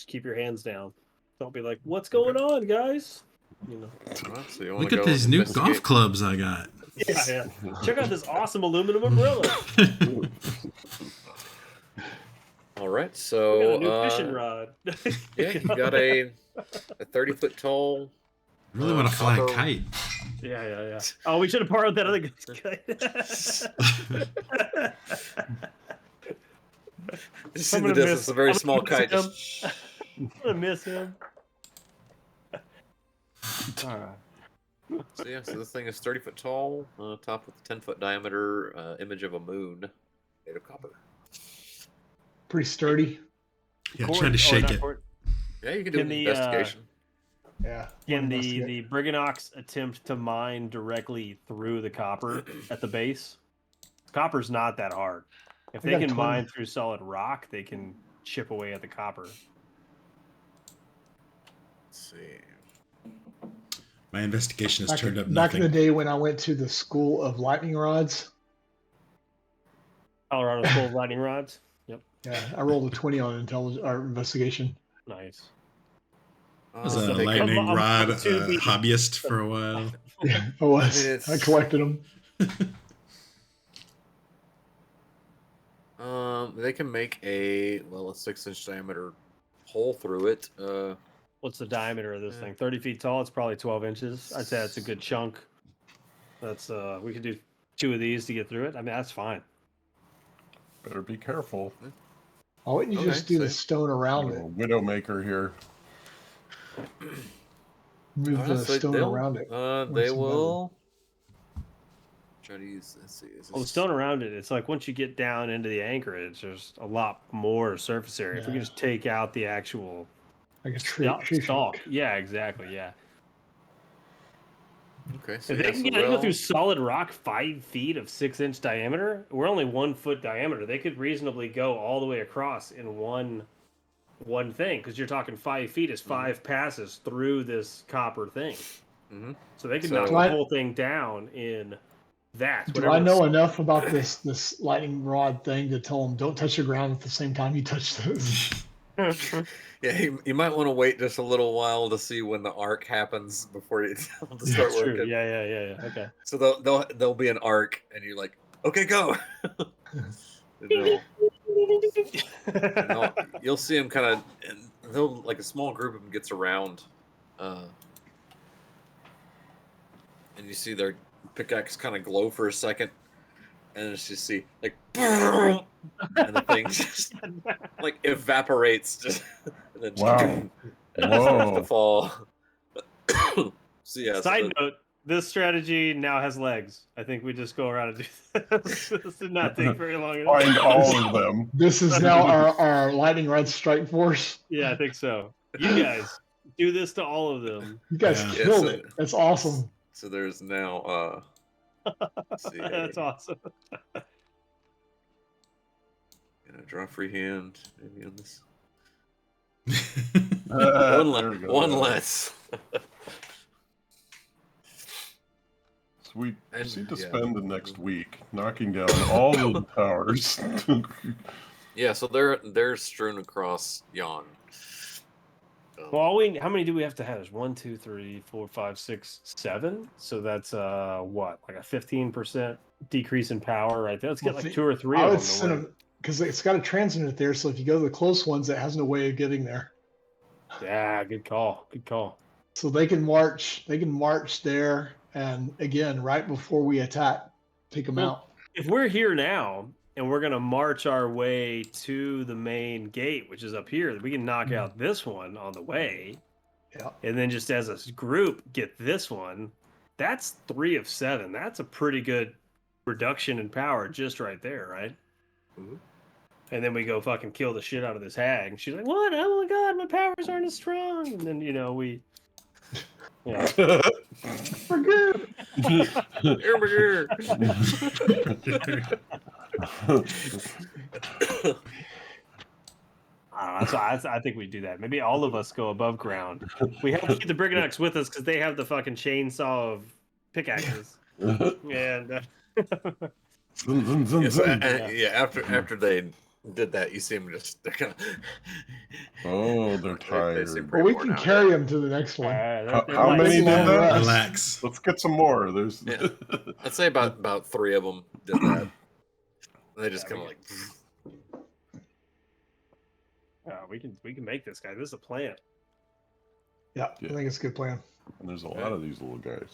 keep your hands down. Don't be like, "What's going on, guys?" You know. Alright, so you wanna Look at go these new investigate- golf clubs I got. Yeah. Check out this awesome aluminum umbrella. All right, We got so a new fishing rod. yeah, you got a 30-foot tall. I really want to fly a copper- kite. Yeah. Oh, we should have borrowed that other guy's kite. Just I'm in the gonna distance, miss- a very I'm gonna small miss kite. him. Just, I'm gonna miss him. All right. so yeah, so this thing is 30 foot tall, top with a 10-foot diameter image of a moon made of copper. Pretty sturdy. Yeah, Cord- try to or shake not it. cord. Yeah, you can do Can an the, investigation. Yeah. Can We'll the investigate. Briganox attempt to mine directly through the copper at the base? Copper's not that hard. If I they got can 20. mine through solid rock, they can chip away at the copper. Let's see. My investigation has Back, turned up back in nothing. the day when I went to the school of lightning rods, Colorado's full of lightning rods. Yep. yeah, I rolled a 20 on intelligence or investigation. Nice. I was a they can- lightning I'm rod to be- hobbyist for a while. Yeah, I was. I mean, I it's- collected them. They can make a 6-inch diameter hole through it. What's the diameter of this Yeah. thing? 30 feet tall. It's probably 12 inches. I'd say that's a good chunk. That's we could do 2 of these to get through it. I mean, that's fine. Better be careful. Why wouldn't you Okay, just do the so- stone around it? Widowmaker here. move the So stone around it. They some will try to use. Let's see. Is Well, the this- stone around it, it's like once you get down into the anchorage, there's a lot more surface area. If we Yeah. can just take out the actual Like a tree stalk. trunk. Yeah, exactly. Yeah. Okay, so If they yeah, can so go through they'll- solid rock 5 feet of 6-inch diameter, we're only 1 foot diameter. They could reasonably go all the way across in one thing, because you're talking 5 feet is 5 passes through this copper thing. Mhm. So they could So- knock Do the I- whole thing down in that. Do whatever I know the- enough about this lightning rod thing to tell them don't touch the ground at the same time you touch those? Yeah, you might want to wait just a little while to see when the arc happens before you tell them to start True. working. Yeah. Okay. So there'll be an arc, and you're like, okay, go. And you'll see them kind of, and they'll like a small group of them gets around, and you see their pickaxe kind of glow for a second, and it's just see like, and the thing just like evaporates, just and then Wow. and it starts to Whoa. fall. So yeah, Side note: this strategy now has legs. I think we just go around and do this. This did not take very long at all. Find all of them. This is now our lightning rod strike force. Yeah, I think so. You guys do this to all of them. You guys Yeah. killed Yeah, so- it. That's awesome. So there's now let's see, That's awesome. gonna draw free hand maybe on this. There One, we go. one less. So we And- seem to yeah. spend the next week knocking down all of the towers. Yeah, so they're strewn across yon. Well, how many do we have to have? There's 1, 2, 3, 4, 5, 6, 7. So that's what, like a 15% decrease in power, right there. Let's get Well, like 2 or 3 I of would them. send them because it's got a transmitter there. So if you go to the close ones, it has no way of getting there. Yeah, good call. Good call. So they can march. They can march there, and again, right before we attack, take them Well, out. If we're here now and we're gonna march our way to the main gate, which is up here, we can knock out this one on the way. Yeah. And then just as a group, get this one. That's 3 of 7. That's a pretty good reduction in power just right there, right? Mhm. And then we go fucking kill the shit out of this hag. And she's like, "What? Oh my god, my powers aren't as strong." And then we, yeah. We're good. I think we do that. Maybe all of us go above ground. We have to keep the Brigandox with us because they have the fucking chainsaw of pickaxes. And Zun, zun, zun, Yeah, so, zun. yeah, after they did that, you see them just they're kind of Oh, they're they seem tired. Well, pretty we worn can out. carry them to the next one. How many did Long that? rest. Relax. Let's get some more. There's Yeah. I'd say about 3 of them did that. They just Yeah, kind of we like. we can make this guy. This is a plan. Yeah, Yeah. I think it's a good plan. and there's a lot of these little guys.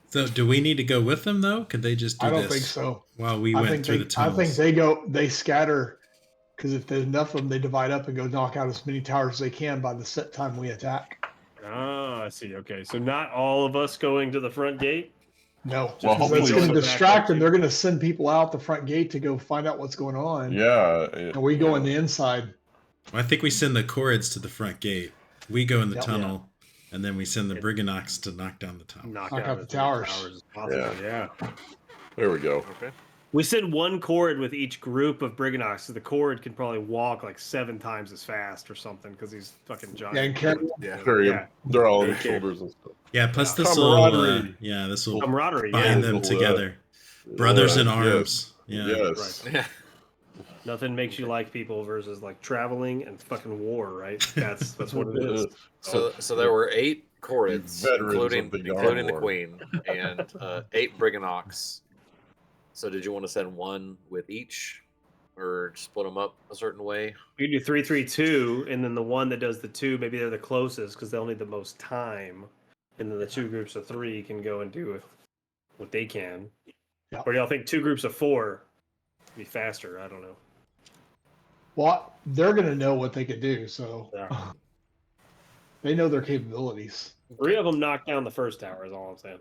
So, do we need to go with them though? Could they just do I don't this think so. while we I went think through they, the tunnels? they scatter because if there's enough of them, they divide up and go knock out as many towers as they can by the set time we attack. Oh, I see. Okay, so not all of us going to the front gate. No, Well, because hopefully that's you'll going to sit back distract there, them. too. They're going to send people out the front gate to go find out what's going on. Yeah. And we go in the inside. Well, I think we send the Chorids to the front gate. We go in the Yep. tunnel, and then we send the Brigandox to knock down the tunnel. Knock Knock out as the many towers. as possible. Yeah. There we go. Okay. We send one cord with each group of Brigandox, so the cord can probably walk like 7 times as fast or something because he's fucking giant. Yeah, and carry- Yeah. Carry Yeah. them. They're all on their Okay. shoulders and stuff. Yeah, plus Yeah. this will, Camaraderie. this will Camaraderie. bind Yeah. them Little, together. Brothers in yes, arms. Yeah. Yes. Yeah. Nothing makes you like people versus like traveling and fucking war, right? That's what it is. So there were 8 Chorids, Veterans including of the the Yarmor. Queen, and 8 Brigandox. So did you want to send one with each, or split them up a certain way? You can do 3, 3, 2, and then the one that does the 2, maybe they're the closest because they'll need the most time, and then the 2 groups of 3 can go and do what they can. Yeah. Or do y'all think 2 groups of 4 would be faster? I don't know. Well, they're going to know what they could do. So Yeah. They know their capabilities. 3 of them knocked down the first tower. Is all I'm saying.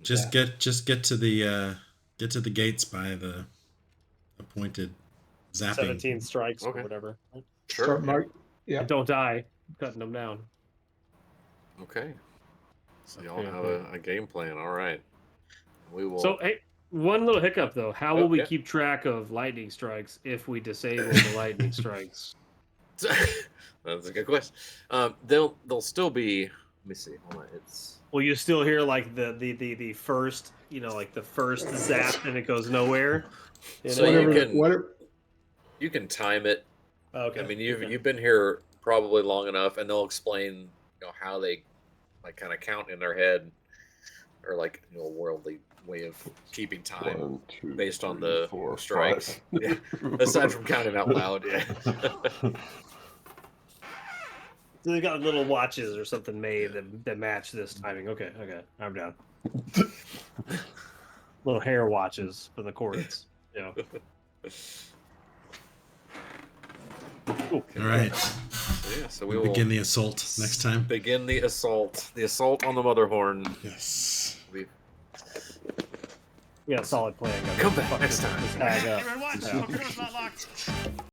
Just get to the gates by the appointed zapping. 17 strikes Okay. or whatever. Sure. Start mark. Yeah. And don't die cutting them down. Okay. So y'all Okay, have a game plan. All right. We will. So, hey, one little hiccup though. How will we yeah. keep track of lightning strikes if we disable the lightning strikes? That's a good question. They'll still be. Let me see. Hold on. It's. Will you still hear like the first, like the first zap and it goes nowhere? So you Whatever. can you can time it. Okay. I mean, you've been here probably long enough, and they'll explain how they like kind of count in their head, or like a worldly way of keeping time 1, 2, based on 3, the 4, strikes. 5. Yeah. Aside from counting out loud, yeah. So they got little watches or something made that match this timing. Okay, I'm down. Little hair watches for the coordinates. Yeah. All right. So, yeah, so we We'll will begin the assault next time. begin the assault. The assault on the Motherhorn. Yes. We We got a solid plan. guys. Come back Fuck next this- time. this tag up. Everyone, Yeah. the door's not locked.